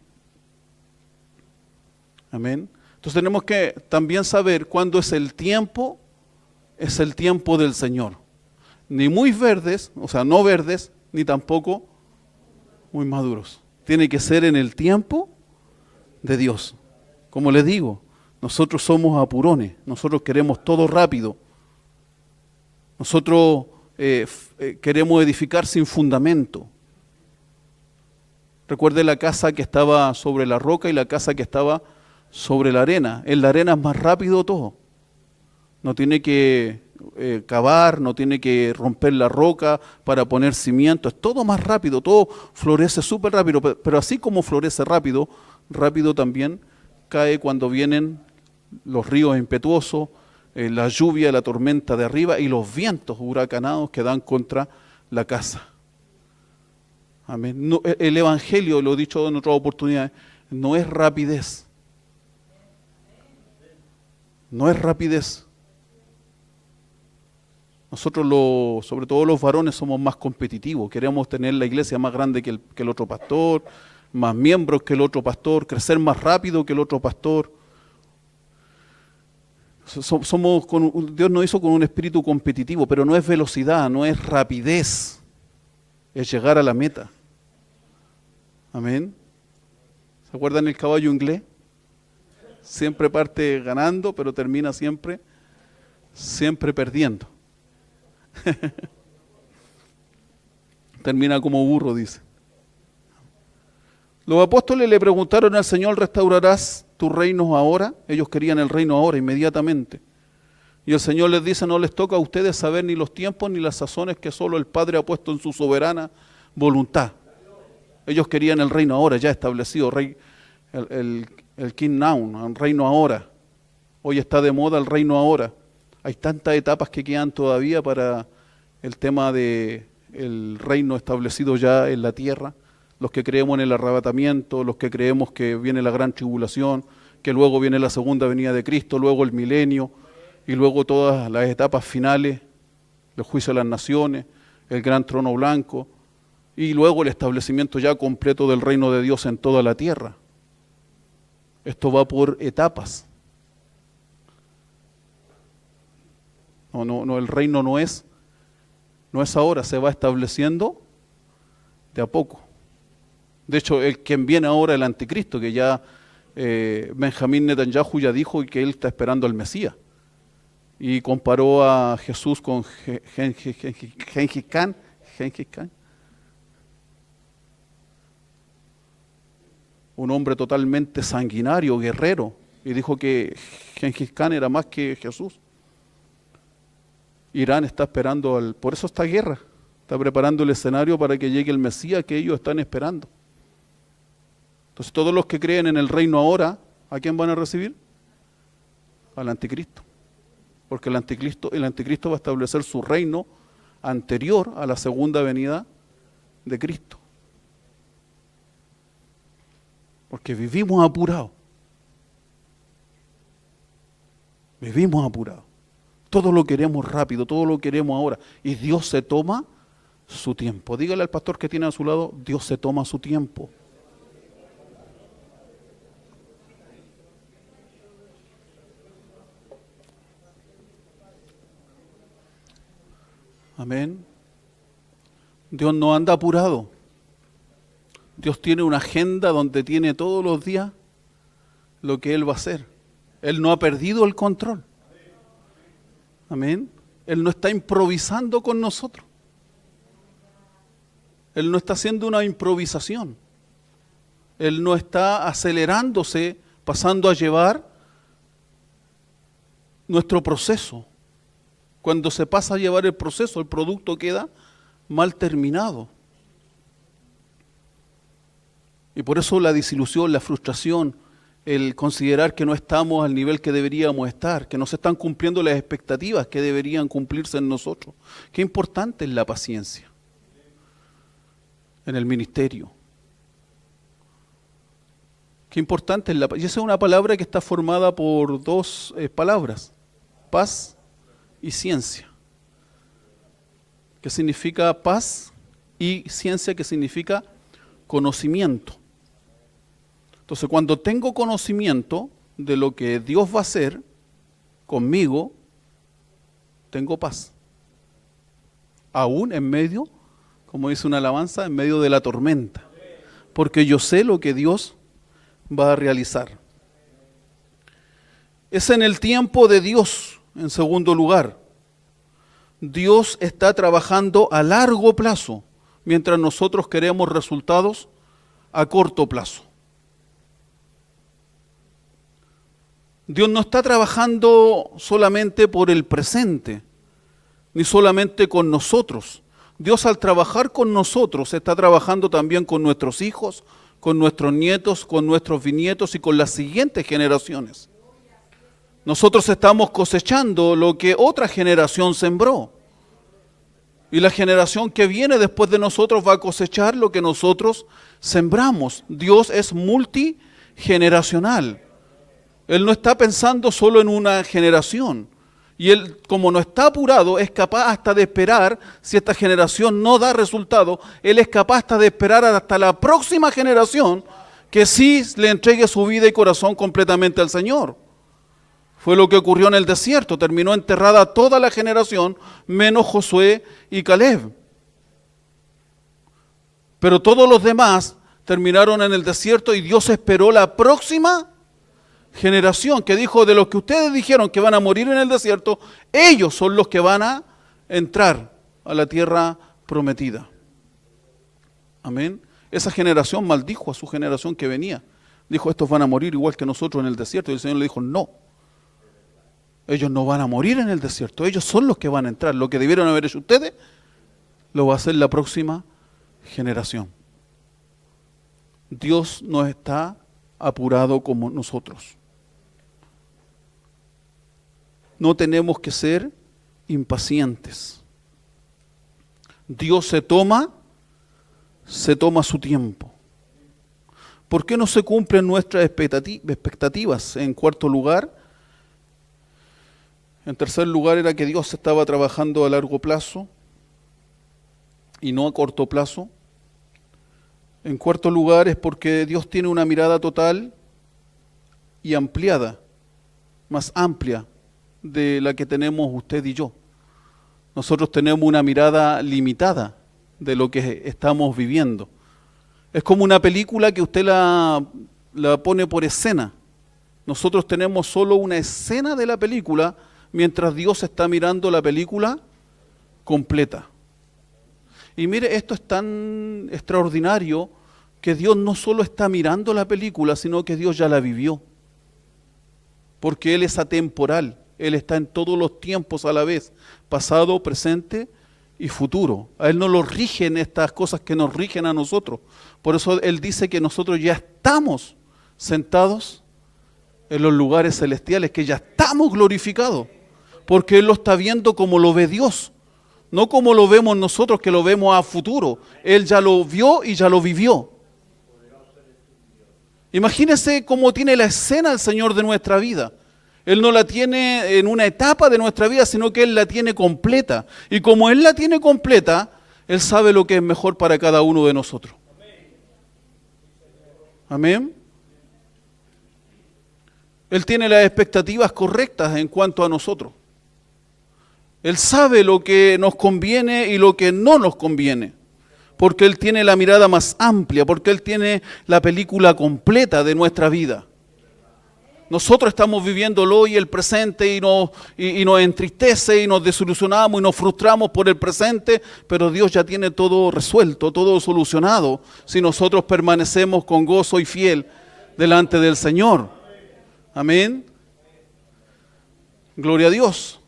Amén. Entonces tenemos que también saber cuándo es el tiempo del Señor. Ni muy verdes, o sea, no verdes, ni tampoco muy maduros. Tiene que ser en el tiempo de Dios. Como les digo, nosotros somos apurones, nosotros queremos todo rápido. Nosotros queremos edificar sin fundamento. Recuerde la casa que estaba sobre la roca y la casa que estaba sobre la arena. En la arena es más rápido todo. No tiene que cavar, no tiene que romper la roca para poner cimiento. Es todo más rápido, todo florece súper rápido. Pero así como florece rápido, rápido también cae cuando vienen los ríos impetuosos, la lluvia, la tormenta de arriba y los vientos huracanados que dan contra la casa. Amén. No, el Evangelio, lo he dicho en otras oportunidades, no es rapidez. No es rapidez. Nosotros, sobre todo los varones, somos más competitivos. Queremos tener la iglesia más grande que el otro pastor, más miembros que el otro pastor, crecer más rápido que el otro pastor. Dios nos hizo con un espíritu competitivo, pero no es velocidad, no es rapidez, es llegar a la meta. Amén. ¿Se acuerdan el caballo inglés? Siempre parte ganando, pero termina siempre perdiendo. Termina como burro, dice. Los apóstoles le preguntaron al Señor, ¿restaurarás tus reinos ahora? Ellos querían el reino ahora, inmediatamente. Y el Señor les dice, no les toca a ustedes saber ni los tiempos ni las sazones que solo el Padre ha puesto en su soberana voluntad. Ellos querían el reino ahora, ya establecido, el King Now, el reino ahora. Hoy está de moda el reino ahora. Hay tantas etapas que quedan todavía para el tema de el reino establecido ya en la tierra. Los que creemos en el arrebatamiento, los que creemos que viene la gran tribulación, que luego viene la segunda venida de Cristo, luego el milenio, y luego todas las etapas finales, el juicio de las naciones, el gran trono blanco, y luego el establecimiento ya completo del reino de Dios en toda la tierra. Esto va por etapas. No, el reino no es ahora, se va estableciendo de a poco. De hecho, quien viene ahora, el anticristo, que ya Benjamín Netanyahu ya dijo que él está esperando al Mesías. Y comparó a Jesús con Gengis Khan. un hombre totalmente sanguinario, guerrero, y dijo que Gengis Khan era más que Jesús. Irán está esperando, por eso esta guerra, está preparando el escenario para que llegue el Mesías que ellos están esperando. Entonces todos los que creen en el reino ahora, ¿a quién van a recibir? Al anticristo. Porque el anticristo va a establecer su reino anterior a la segunda venida de Cristo. Porque vivimos apurados. Vivimos apurados. Todo lo queremos rápido, todo lo queremos ahora. Y Dios se toma su tiempo. Dígale al pastor que tiene a su lado, Dios se toma su tiempo. Amén. Dios no anda apurado. Dios tiene una agenda donde tiene todos los días lo que Él va a hacer. Él no ha perdido el control. Amén. Él no está improvisando con nosotros. Él no está haciendo una improvisación. Él no está acelerándose, pasando a llevar nuestro proceso. Cuando se pasa a llevar el proceso, el producto queda mal terminado. Y por eso la desilusión, la frustración, el considerar que no estamos al nivel que deberíamos estar, que no se están cumpliendo las expectativas que deberían cumplirse en nosotros. Qué importante es la paciencia en el ministerio. Qué importante es la paciencia. Y esa es una palabra que está formada por dos palabras, paz y ciencia, que significa paz, y ciencia, que significa conocimiento. Entonces, cuando tengo conocimiento de lo que Dios va a hacer conmigo, tengo paz. Aún en medio, como dice una alabanza, en medio de la tormenta, porque yo sé lo que Dios va a realizar. Es en el tiempo de Dios. En segundo lugar, Dios está trabajando a largo plazo, mientras nosotros queremos resultados a corto plazo. Dios no está trabajando solamente por el presente, ni solamente con nosotros. Dios, al trabajar con nosotros, está trabajando también con nuestros hijos, con nuestros nietos, con nuestros bisnietos y con las siguientes generaciones. Nosotros estamos cosechando lo que otra generación sembró. Y la generación que viene después de nosotros va a cosechar lo que nosotros sembramos. Dios es multigeneracional. Él no está pensando solo en una generación. Y Él, como no está apurado, es capaz hasta de esperar, si esta generación no da resultado, Él es capaz hasta de esperar hasta la próxima generación que sí le entregue su vida y corazón completamente al Señor. Fue lo que ocurrió en el desierto. Terminó enterrada toda la generación, menos Josué y Caleb. Pero todos los demás terminaron en el desierto y Dios esperó la próxima generación, que dijo: de los que ustedes dijeron que van a morir en el desierto, ellos son los que van a entrar a la tierra prometida. Amén. Esa generación maldijo a su generación que venía. Dijo: estos van a morir igual que nosotros en el desierto. Y el Señor le dijo: no. Ellos no van a morir en el desierto, ellos son los que van a entrar. Lo que debieron haber hecho ustedes, lo va a hacer la próxima generación. Dios no está apurado como nosotros. No tenemos que ser impacientes. Dios se toma su tiempo. ¿Por qué no se cumplen nuestras expectativas? En cuarto lugar, en tercer lugar, era que Dios estaba trabajando a largo plazo y no a corto plazo. En cuarto lugar, es porque Dios tiene una mirada total y ampliada, más amplia de la que tenemos usted y yo. Nosotros tenemos una mirada limitada de lo que estamos viviendo. Es como una película que usted la pone por escena. Nosotros tenemos solo una escena de la película, mientras Dios está mirando la película completa. Y mire, esto es tan extraordinario que Dios no solo está mirando la película, sino que Dios ya la vivió. Porque Él es atemporal, Él está en todos los tiempos a la vez, pasado, presente y futuro. A Él no lo rigen estas cosas que nos rigen a nosotros. Por eso Él dice que nosotros ya estamos sentados en los lugares celestiales, que ya estamos glorificados, porque Él lo está viendo como lo ve Dios, no como lo vemos nosotros, que lo vemos a futuro. Él ya lo vio y ya lo vivió. Imagínese cómo tiene la escena el Señor de nuestra vida. Él no la tiene en una etapa de nuestra vida, sino que Él la tiene completa. Y como Él la tiene completa, Él sabe lo que es mejor para cada uno de nosotros. Amén. Él tiene las expectativas correctas en cuanto a nosotros. Él sabe lo que nos conviene y lo que no nos conviene. Porque Él tiene la mirada más amplia, porque Él tiene la película completa de nuestra vida. Nosotros estamos viviéndolo hoy, el presente, y nos entristece, y nos desilusionamos, y nos frustramos por el presente, pero Dios ya tiene todo resuelto, todo solucionado, si nosotros permanecemos con gozo y fiel delante del Señor. Amén. Gloria a Dios.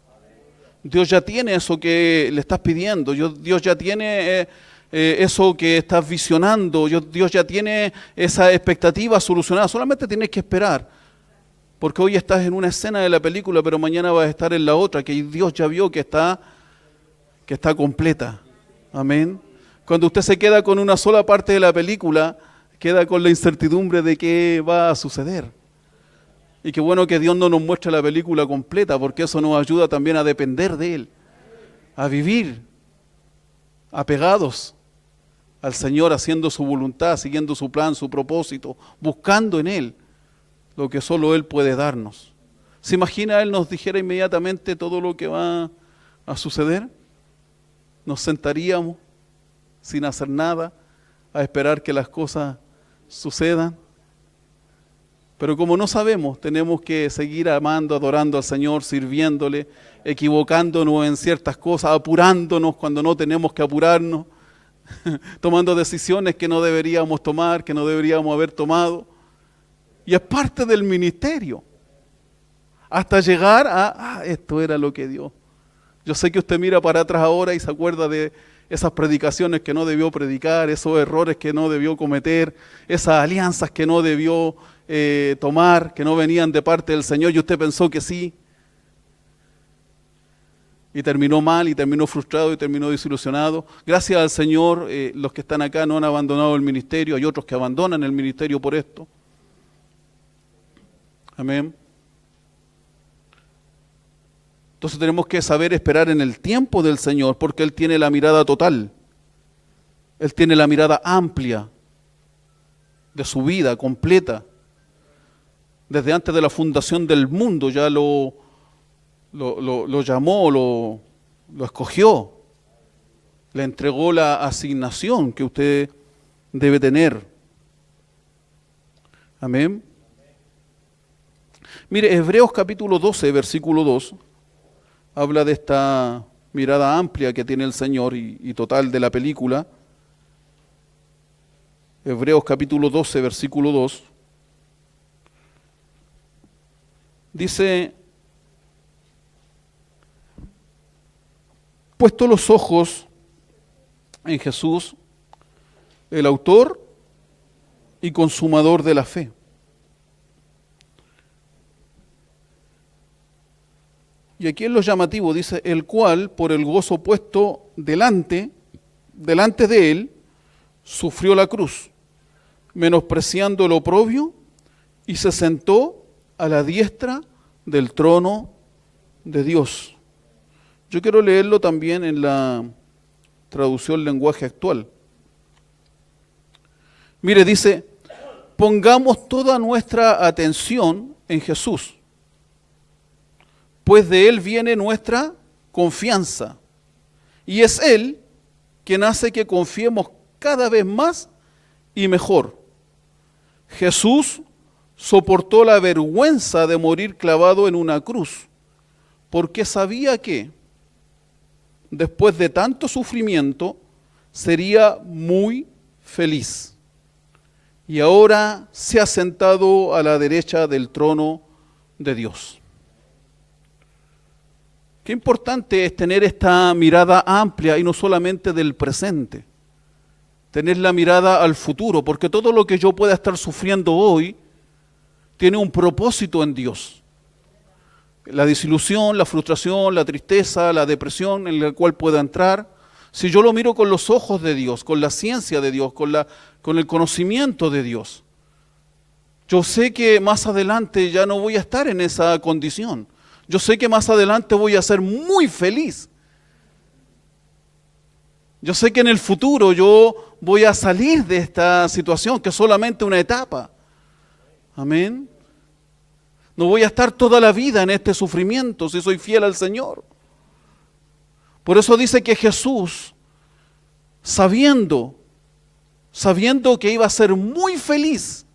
Dios ya tiene eso que le estás pidiendo, Dios ya tiene eso que estás visionando, Dios ya tiene esa expectativa solucionada, solamente tienes que esperar, porque hoy estás en una escena de la película, pero mañana vas a estar en la otra, que Dios ya vio que está completa. Amén. Cuando usted se queda con una sola parte de la película, queda con la incertidumbre de qué va a suceder. Y qué bueno que Dios no nos muestre la película completa, porque eso nos ayuda también a depender de Él, a vivir apegados al Señor, haciendo su voluntad, siguiendo su plan, su propósito, buscando en Él lo que solo Él puede darnos. ¿Se imagina Él nos dijera inmediatamente todo lo que va a suceder? Nos sentaríamos sin hacer nada, a esperar que las cosas sucedan. Pero como no sabemos, tenemos que seguir amando, adorando al Señor, sirviéndole, equivocándonos en ciertas cosas, apurándonos cuando no tenemos que apurarnos, tomando decisiones que no deberíamos tomar, que no deberíamos haber tomado. Y es parte del ministerio, hasta llegar a, esto era lo que Dios. Yo sé que usted mira para atrás ahora y se acuerda de esas predicaciones que no debió predicar, esos errores que no debió cometer, esas alianzas que no debió tomar, que no venían de parte del Señor, y usted pensó que sí, y terminó mal, y terminó frustrado, y terminó desilusionado. Gracias al Señor, los que están acá no han abandonado el ministerio, hay otros que abandonan el ministerio por esto. Amén. Entonces tenemos que saber esperar en el tiempo del Señor, porque Él tiene la mirada total, Él tiene la mirada amplia de su vida completa. Desde antes de la fundación del mundo ya lo llamó, lo escogió, le entregó la asignación que usted debe tener. Amén. Mire, Hebreos capítulo 12, versículo 2, habla de esta mirada amplia que tiene el Señor y total de la película. Hebreos capítulo 12, versículo 2. Dice, puesto los ojos en Jesús, el autor y consumador de la fe. Y aquí es lo llamativo, dice, el cual por el gozo puesto delante de él, sufrió la cruz, menospreciando el oprobio, y se sentó a la diestra del trono de Dios. Yo quiero leerlo también en la traducción lenguaje actual. Mire, dice, pongamos toda nuestra atención en Jesús, pues de Él viene nuestra confianza, y es Él quien hace que confiemos cada vez más y mejor. Jesús soportó la vergüenza de morir clavado en una cruz, porque sabía que, después de tanto sufrimiento, sería muy feliz. y ahora se ha sentado a la derecha del trono de Dios. Qué importante es tener esta mirada amplia y no solamente del presente, tener la mirada al futuro, porque todo lo que yo pueda estar sufriendo hoy tiene un propósito en Dios. La desilusión, la frustración, la tristeza, la depresión en la cual pueda entrar, si yo lo miro con los ojos de Dios, con la ciencia de Dios, con el conocimiento de Dios, yo sé que más adelante ya no voy a estar en esa condición. Yo sé que más adelante voy a ser muy feliz. Yo sé que en el futuro yo voy a salir de esta situación, que es solamente una etapa. Amén. No voy a estar toda la vida en este sufrimiento si soy fiel al Señor. Por eso dice que Jesús, sabiendo que iba a ser muy feliz,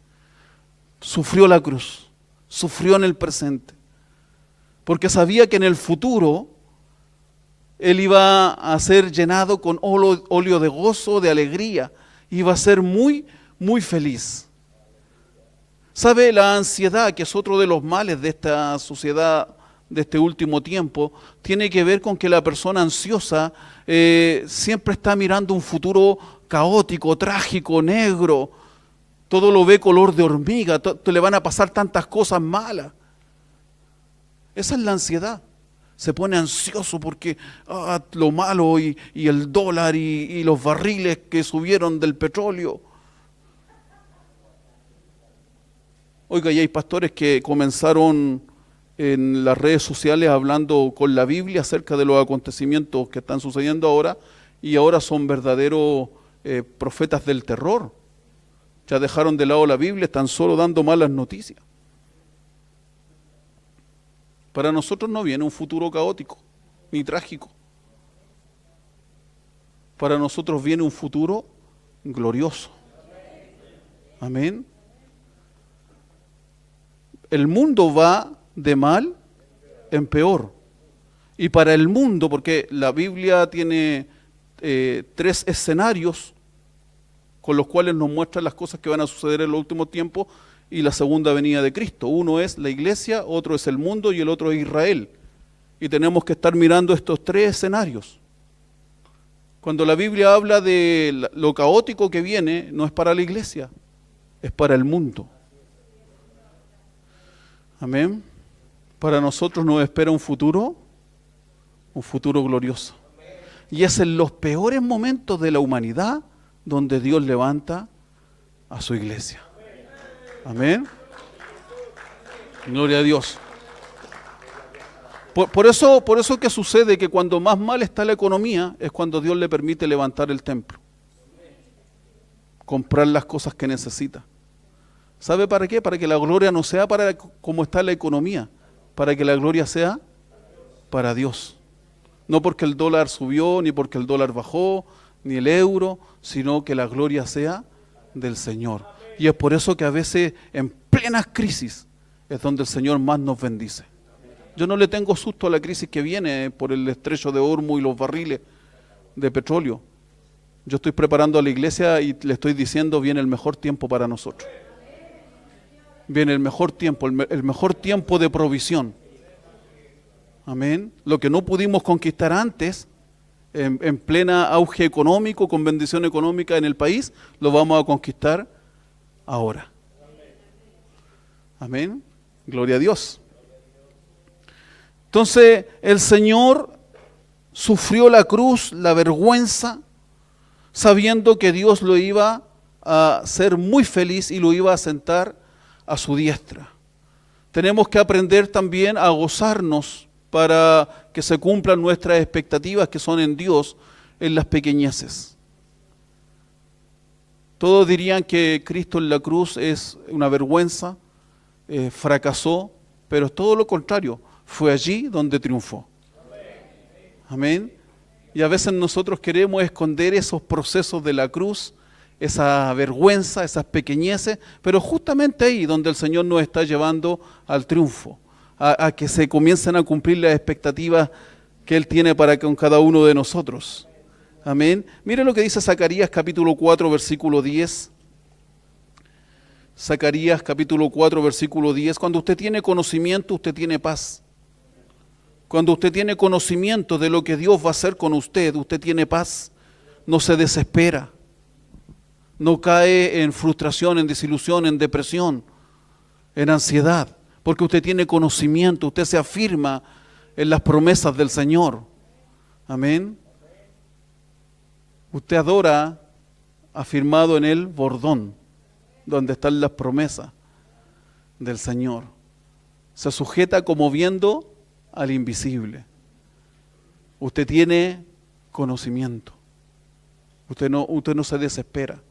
sufrió la cruz, sufrió en el presente. Porque sabía que en el futuro Él iba a ser llenado con óleo de gozo, de alegría. Iba a ser muy, muy feliz. ¿Sabe? La ansiedad, que es otro de los males de esta sociedad de este último tiempo, tiene que ver con que la persona ansiosa siempre está mirando un futuro caótico, trágico, negro. Todo lo ve color de hormiga, le van a pasar tantas cosas malas. Esa es la ansiedad. Se pone ansioso porque lo malo y el dólar y los barriles que subieron del petróleo. Oiga, y hay pastores que comenzaron en las redes sociales hablando con la Biblia acerca de los acontecimientos que están sucediendo ahora, y ahora son verdaderos profetas del terror. Ya dejaron de lado la Biblia, están solo dando malas noticias. Para nosotros no viene un futuro caótico ni trágico. Para nosotros viene un futuro glorioso. Amén. El mundo va de mal en peor. Y para el mundo, porque la Biblia tiene 3 escenarios con los cuales nos muestran las cosas que van a suceder en los últimos tiempos y la segunda venida de Cristo. Uno es la iglesia, otro es el mundo y el otro es Israel. Y tenemos que estar mirando estos 3 escenarios. Cuando la Biblia habla de lo caótico que viene, no es para la iglesia, es para el mundo. Amén. Para nosotros nos espera un futuro glorioso. Y es en los peores momentos de la humanidad donde Dios levanta a su iglesia. Amén. Gloria a Dios. Por eso que sucede que cuando más mal está la economía es cuando Dios le permite levantar el templo. Comprar las cosas que necesita. ¿Sabe para qué? Para que la gloria no sea para cómo está la economía, para que la gloria sea para Dios. No porque el dólar subió, ni porque el dólar bajó, ni el euro, sino que la gloria sea del Señor. Y es por eso que a veces en plenas crisis es donde el Señor más nos bendice. Yo no le tengo susto a la crisis que viene por el estrecho de Hormuz y los barriles de petróleo. Yo estoy preparando a la iglesia y le estoy diciendo, viene el mejor tiempo para nosotros. Viene el mejor tiempo, el mejor tiempo de provisión. Amén. Lo que no pudimos conquistar antes, en plena auge económico, con bendición económica en el país, lo vamos a conquistar ahora. Amén. Gloria a Dios. Entonces, el Señor sufrió la cruz, la vergüenza, sabiendo que Dios lo iba a hacer muy feliz y lo iba a sentar a su diestra. Tenemos que aprender también a gozarnos para que se cumplan nuestras expectativas que son en Dios, en las pequeñeces. Todos dirían que Cristo en la cruz es una vergüenza, fracasó, pero es todo lo contrario, fue allí donde triunfó. Amén. Y a veces nosotros queremos esconder esos procesos de la cruz, esa vergüenza, esas pequeñeces, pero justamente ahí donde el Señor nos está llevando al triunfo, a que se comiencen a cumplir las expectativas que Él tiene para con cada uno de nosotros. Amén. Mire lo que dice Zacarías capítulo 4, versículo 10. Zacarías capítulo 4, versículo 10, cuando usted tiene conocimiento, usted tiene paz. Cuando usted tiene conocimiento de lo que Dios va a hacer con usted, usted tiene paz, no se desespera, no cae en frustración, en desilusión, en depresión, en ansiedad, porque usted tiene conocimiento, usted se afirma en las promesas del Señor. Amén. Usted adora afirmado en el bordón, donde están las promesas del Señor. Se sujeta como viendo al invisible. Usted tiene conocimiento. Usted no se desespera.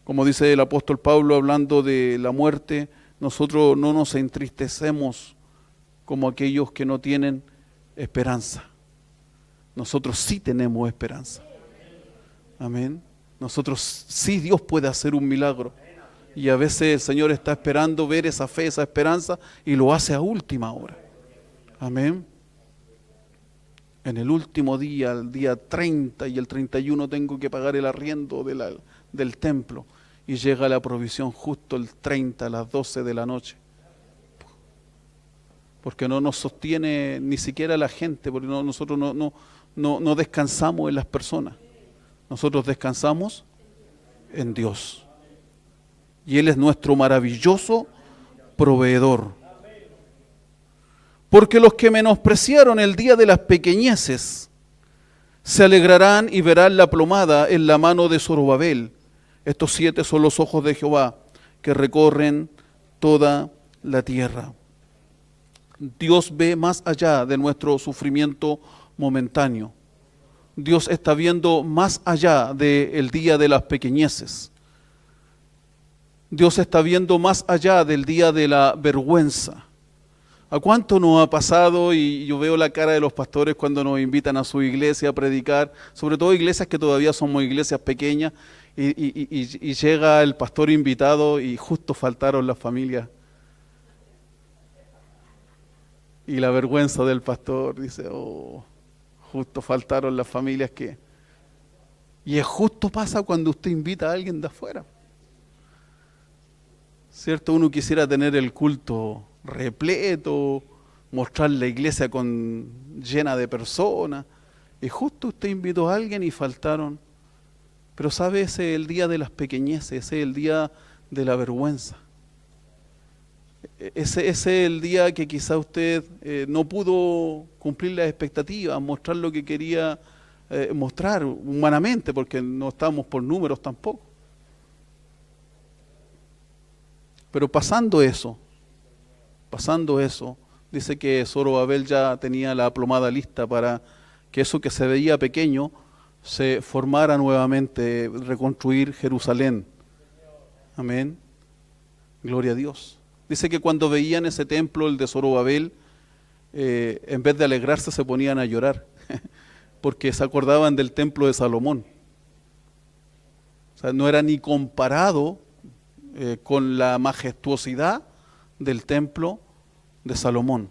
Como dice el apóstol Pablo hablando de la muerte, nosotros no nos entristecemos como aquellos que no tienen esperanza. Nosotros sí tenemos esperanza. Amén. Nosotros sí, Dios puede hacer un milagro. Y a veces el Señor está esperando ver esa fe, esa esperanza, y lo hace a última hora. Amén. En el último día, el día 30 y el 31, tengo que pagar el arriendo del templo. Y llega la provisión justo el 30 a las 12 de la noche. Porque no nos sostiene ni siquiera la gente, porque nosotros no descansamos en las personas. Nosotros descansamos en Dios. Y Él es nuestro maravilloso proveedor. Porque los que menospreciaron el día de las pequeñeces se alegrarán y verán la plomada en la mano de Zorobabel. Estos 7 son los ojos de Jehová que recorren toda la tierra. Dios ve más allá de nuestro sufrimiento momentáneo. Dios está viendo más allá del día de las pequeñeces. Dios está viendo más allá del día de la vergüenza. ¿A cuánto nos ha pasado? Y yo veo la cara de los pastores cuando nos invitan a su iglesia a predicar, sobre todo iglesias que todavía somos iglesias pequeñas, y llega el pastor invitado y justo faltaron las familias. Y la vergüenza del pastor, dice, oh, justo faltaron las familias que... Y es justo pasa cuando usted invita a alguien de afuera. ¿Cierto? Uno quisiera tener el culto repleto, mostrar la iglesia llena de personas, y justo usted invitó a alguien y faltaron. Pero sabe, ese es el día de las pequeñeces, ese es el día de la vergüenza. Ese es el día que quizá usted no pudo cumplir las expectativas, mostrar lo que quería mostrar humanamente, porque no estamos por números tampoco. Pero pasando eso, dice que Zorobabel ya tenía la plomada lista para que eso que se veía pequeño se formara nuevamente, reconstruir Jerusalén. Amén. Gloria a Dios. Dice que cuando veían ese templo, el de Zorobabel, en vez de alegrarse se ponían a llorar, porque se acordaban del templo de Salomón. O sea, no era ni comparado con la majestuosidad del templo de Salomón.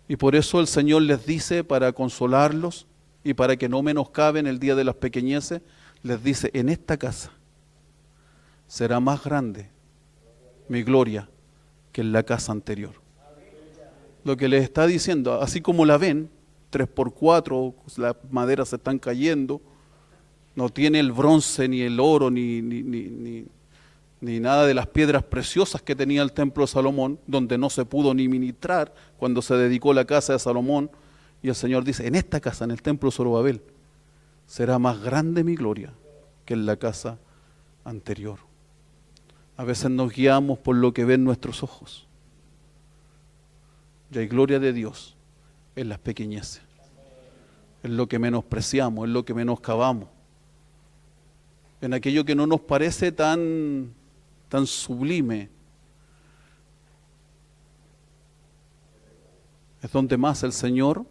Y por eso el Señor les dice, para consolarlos y para que no menoscaben el día de las pequeñeces, les dice, en esta casa será más grande mi gloria que en la casa anterior. Lo que les está diciendo, así como la ven, 3x4, las maderas se están cayendo, no tiene el bronce, ni el oro, ni nada de las piedras preciosas que tenía el templo de Salomón, donde no se pudo ni ministrar cuando se dedicó la casa de Salomón. Y el Señor dice, en esta casa, en el templo de Zorobabel, será más grande mi gloria que en la casa anterior. A veces nos guiamos por lo que ven nuestros ojos. Y hay gloria de Dios en las pequeñeces, en lo que menospreciamos, en lo que menoscabamos, en aquello que no nos parece tan sublime. Es donde más el Señor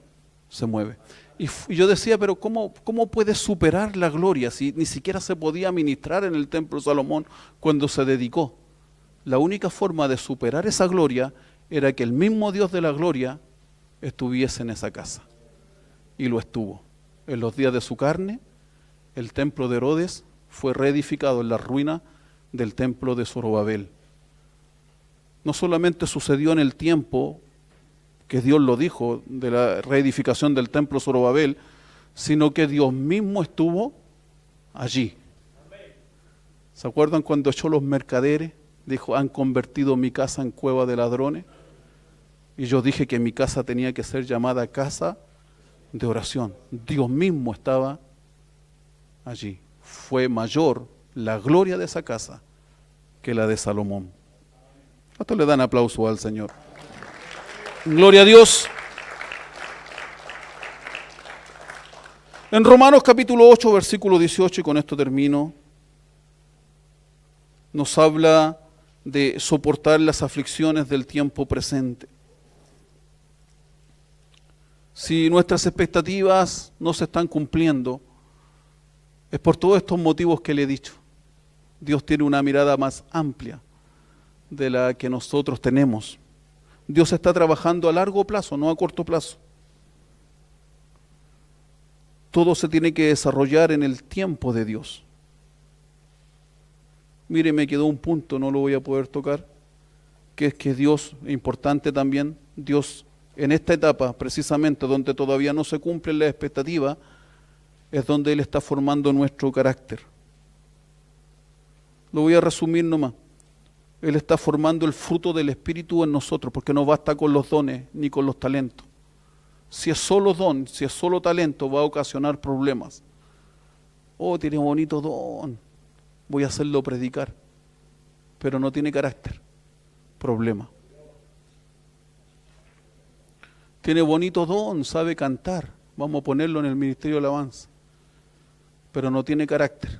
se mueve. Y yo decía, pero ¿cómo puede superar la gloria si ni siquiera se podía ministrar en el templo de Salomón cuando se dedicó? La única forma de superar esa gloria era que el mismo Dios de la gloria estuviese en esa casa. Y lo estuvo. En los días de su carne, el templo de Herodes fue reedificado en las ruinas del templo de Zorobabel. No solamente sucedió en el tiempo que Dios lo dijo de la reedificación del templo Zorobabel, sino que Dios mismo estuvo allí. ¿Se acuerdan cuando echó los mercaderes? Dijo, han convertido mi casa en cueva de ladrones. Y yo dije que mi casa tenía que ser llamada casa de oración. Dios mismo estaba allí. Fue mayor la gloria de esa casa que la de Salomón. ¿Cuántos le dan aplauso al Señor? Gloria a Dios. En Romanos capítulo 8, versículo 18, y con esto termino, nos habla de soportar las aflicciones del tiempo presente. Si nuestras expectativas no se están cumpliendo, es por todos estos motivos que le he dicho. Dios tiene una mirada más amplia de la que nosotros tenemos. Dios está trabajando a largo plazo, no a corto plazo. Todo se tiene que desarrollar en el tiempo de Dios. Mire, me quedó un punto, no lo voy a poder tocar, que es que Dios, importante también, Dios en esta etapa, precisamente donde todavía no se cumplen las expectativas, es donde Él está formando nuestro carácter. Lo voy a resumir nomás. Él está formando el fruto del Espíritu en nosotros, porque no basta con los dones ni con los talentos. Si es solo don, si es solo talento, va a ocasionar problemas. Oh, tiene bonito don, voy a hacerlo predicar, pero no tiene carácter. Problema. Tiene bonito don, sabe cantar, vamos a ponerlo en el ministerio de alabanza, pero no tiene carácter.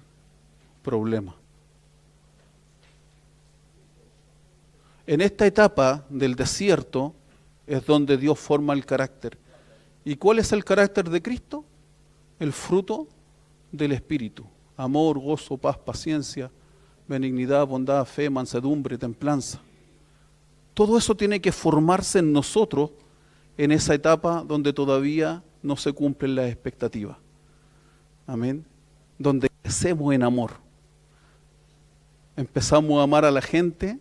Problema. En esta etapa del desierto es donde Dios forma el carácter. ¿Y cuál es el carácter de Cristo? El fruto del Espíritu. Amor, gozo, paz, paciencia, benignidad, bondad, fe, mansedumbre, templanza. Todo eso tiene que formarse en nosotros en esa etapa donde todavía no se cumplen las expectativas. Amén. Donde crecemos en amor. Empezamos a amar a la gente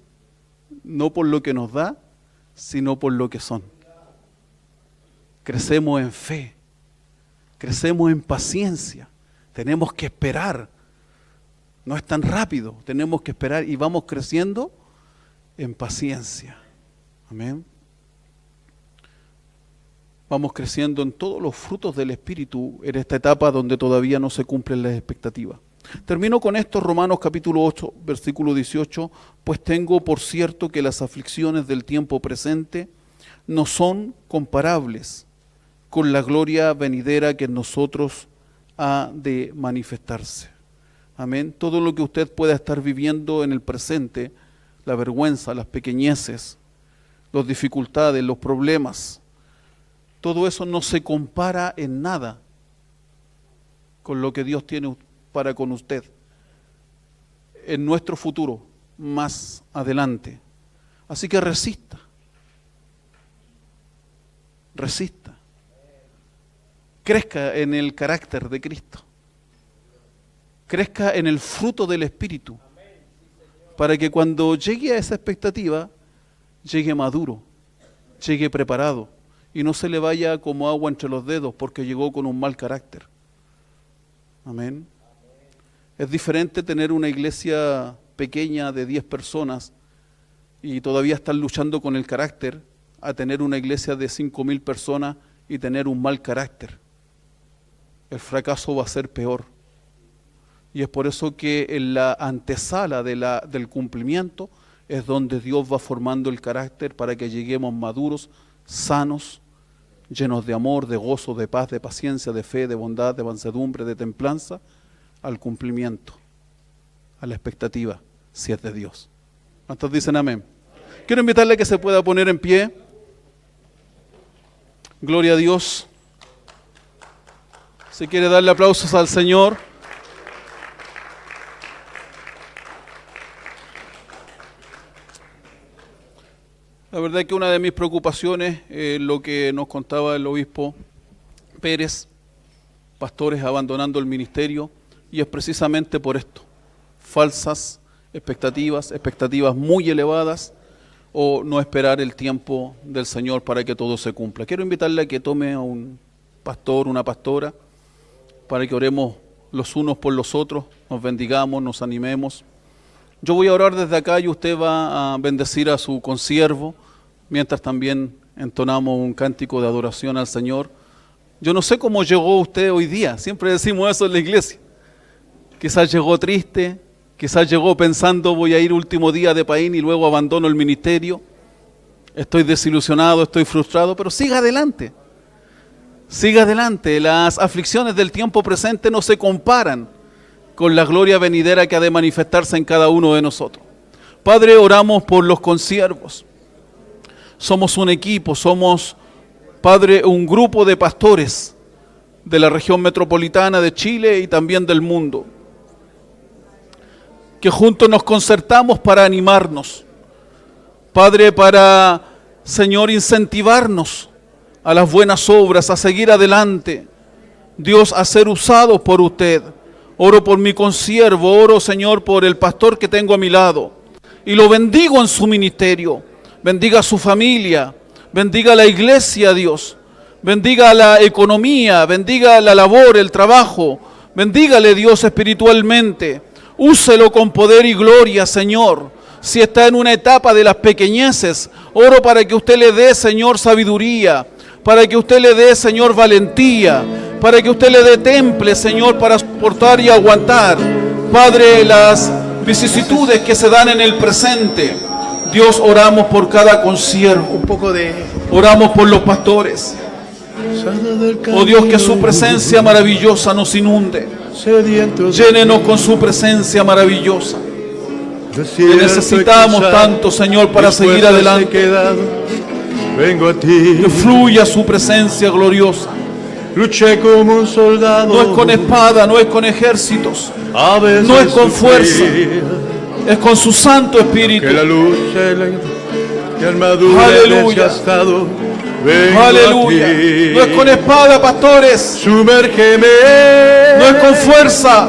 no por lo que nos da, sino por lo que son. Crecemos en fe, crecemos en paciencia, tenemos que esperar, no es tan rápido, tenemos que esperar y vamos creciendo en paciencia. Amén. Vamos creciendo en todos los frutos del Espíritu en esta etapa donde todavía no se cumplen las expectativas. Termino con esto, Romanos capítulo 8, versículo 18, pues tengo por cierto que las aflicciones del tiempo presente no son comparables con la gloria venidera que en nosotros ha de manifestarse. Amén. Todo lo que usted pueda estar viviendo en el presente, la vergüenza, las pequeñeces, las dificultades, los problemas, todo eso no se compara en nada con lo que Dios tiene para con usted en nuestro futuro más adelante. Así que resista. Crezca en el carácter de Cristo. Crezca en el fruto del Espíritu. Para que cuando llegue a esa expectativa, llegue maduro, llegue preparado y no se le vaya como agua entre los dedos porque llegó con un mal carácter. Amén. Es diferente tener una iglesia pequeña de 10 personas y todavía estar luchando con el carácter a tener una iglesia de 5.000 personas y tener un mal carácter. El fracaso va a ser peor. Y es por eso que en la antesala del cumplimiento es donde Dios va formando el carácter para que lleguemos maduros, sanos, llenos de amor, de gozo, de paz, de paciencia, de fe, de bondad, de mansedumbre, de templanza, al cumplimiento, a la expectativa, si es de Dios. ¿Cuántos dicen amén? Quiero invitarle a que se pueda poner en pie. Gloria a Dios. Si quiere darle aplausos al Señor. La verdad es que una de mis preocupaciones es lo que nos contaba el obispo Pérez, pastores abandonando el ministerio, y es precisamente por esto, falsas expectativas muy elevadas, o no esperar el tiempo del Señor para que todo se cumpla. Quiero invitarle a que tome a un pastor, una pastora, para que oremos los unos por los otros, nos bendigamos, nos animemos. Yo voy a orar desde acá y usted va a bendecir a su consiervo, mientras también entonamos un cántico de adoración al Señor. Yo no sé cómo llegó usted hoy día, siempre decimos eso en la iglesia. Quizás llegó triste, quizás llegó pensando voy a ir último día de Paín y luego abandono el ministerio. Estoy desilusionado, estoy frustrado, pero siga adelante. Siga adelante. Las aflicciones del tiempo presente no se comparan con la gloria venidera que ha de manifestarse en cada uno de nosotros. Padre, oramos por los consiervos. Somos un equipo, somos, Padre, un grupo de pastores de la región metropolitana de Chile y también del mundo, que juntos nos concertamos para animarnos, Padre, para, Señor, incentivarnos a las buenas obras, a seguir adelante, Dios, a ser usados por usted. Oro por mi consiervo, oro, Señor, por el pastor que tengo a mi lado, y lo bendigo en su ministerio. Bendiga a su familia, bendiga a la iglesia, Dios, bendiga la economía, bendiga la labor, el trabajo, bendígale, Dios, espiritualmente. Úselo con poder y gloria, Señor. Si está en una etapa de las pequeñeces, oro para que usted le dé, Señor, sabiduría, para que usted le dé, Señor, valentía, para que usted le dé temple, Señor, para soportar y aguantar, Padre, las vicisitudes que se dan en el presente. Dios, oramos por cada consiervo, oramos por los pastores. Oh Dios, que su presencia maravillosa nos inunde. Llénenos con su presencia maravillosa. Que necesitamos tanto, Señor, para seguir adelante. Vengo a ti. Que fluya su presencia gloriosa. Luché como un soldado. No es con espada, no es con ejércitos, no es con fuerza, es con su Santo Espíritu. Que la lucha y la armadura desgastado. Aleluya. No es con espada, pastores. Sumérgeme. No es con fuerza.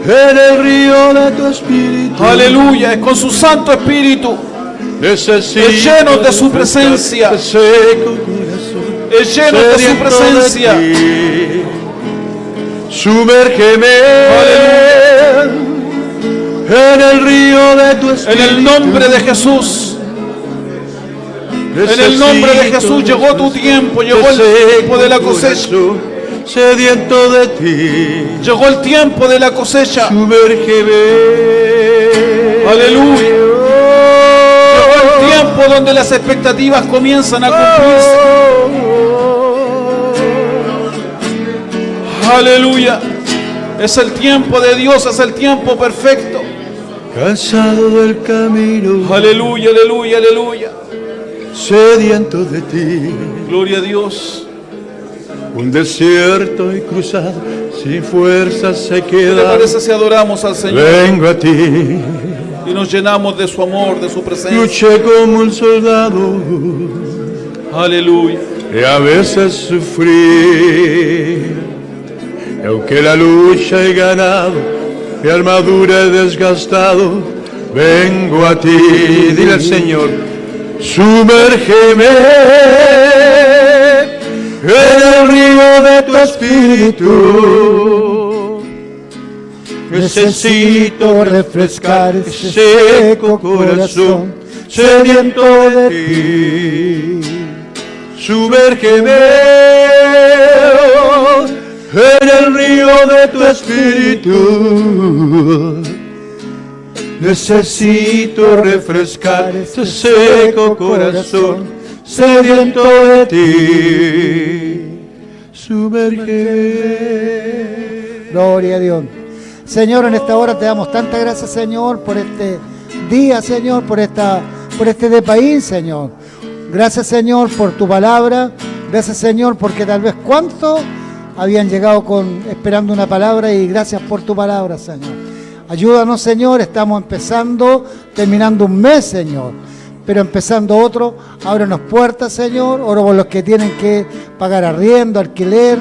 En el río de tu espíritu. Aleluya. Es con su Santo Espíritu. Necesito es lleno de su presencia. Es lleno de su presencia. Sumérgeme. En el río de tu espíritu. En el nombre de Jesús. En el nombre de Jesús llegó tu tiempo, llegó el tiempo de la cosecha. Sediento de ti. Llegó el tiempo de la cosecha. Sumérgeme. Aleluya. Llegó el tiempo donde las expectativas comienzan a cumplirse. Aleluya. Es el tiempo de Dios, es el tiempo perfecto. Cansado del camino. Aleluya, aleluya, aleluya. Sediento de ti. Gloria a Dios. Un desierto y cruzado, sin fuerza se ¿Qué queda. te parece si adoramos al Señor? Vengo a ti. Y nos llenamos de su amor, de su presencia. Luché como un soldado. Aleluya. Y a veces sufrí. Y aunque la lucha he ganado, mi armadura he desgastado, vengo a ti. Dile al Señor. Sumérgeme en el río de tu espíritu. Necesito refrescar ese seco corazón sediento de ti. Sumérgeme en el río de tu espíritu. Necesito refrescar ese seco corazón sediento de ti. Sumérgeme. Gloria a Dios. Señor, en esta hora te damos tantas gracias, Señor, por este día, Señor, por este de país, Señor. Gracias, Señor, por tu palabra. Gracias, Señor, porque tal vez cuántos habían llegado esperando una palabra, y gracias por tu palabra, Señor. Ayúdanos, Señor, estamos terminando un mes, Señor, pero empezando otro. Ábrenos puertas, Señor. Oro por los que tienen que pagar arriendo, alquiler,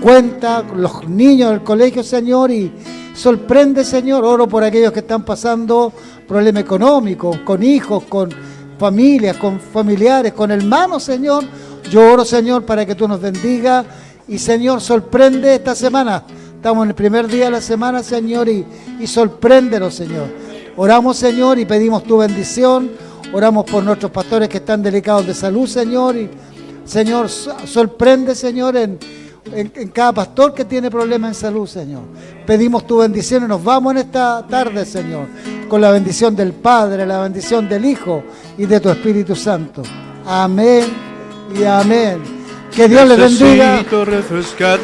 cuenta, los niños del colegio, Señor, y Sorprende, Señor. Oro por aquellos que están pasando problemas económicos, con hijos, con familias, con familiares, con hermanos, Señor. Yo oro, Señor, para que tú nos bendigas. Y, Señor, sorprende esta semana. Estamos en el primer día de la semana, Señor, y sorpréndenos, Señor. Oramos, Señor, y pedimos tu bendición. Oramos por nuestros pastores que están delicados de salud, Señor. Y, Señor, sorprende, Señor, en cada pastor que tiene problemas en salud, Señor. Pedimos tu bendición y nos vamos en esta tarde, Señor, con la bendición del Padre, la bendición del Hijo y de tu Espíritu Santo. Amén y amén. Que Dios les bendiga. Necesito refrescar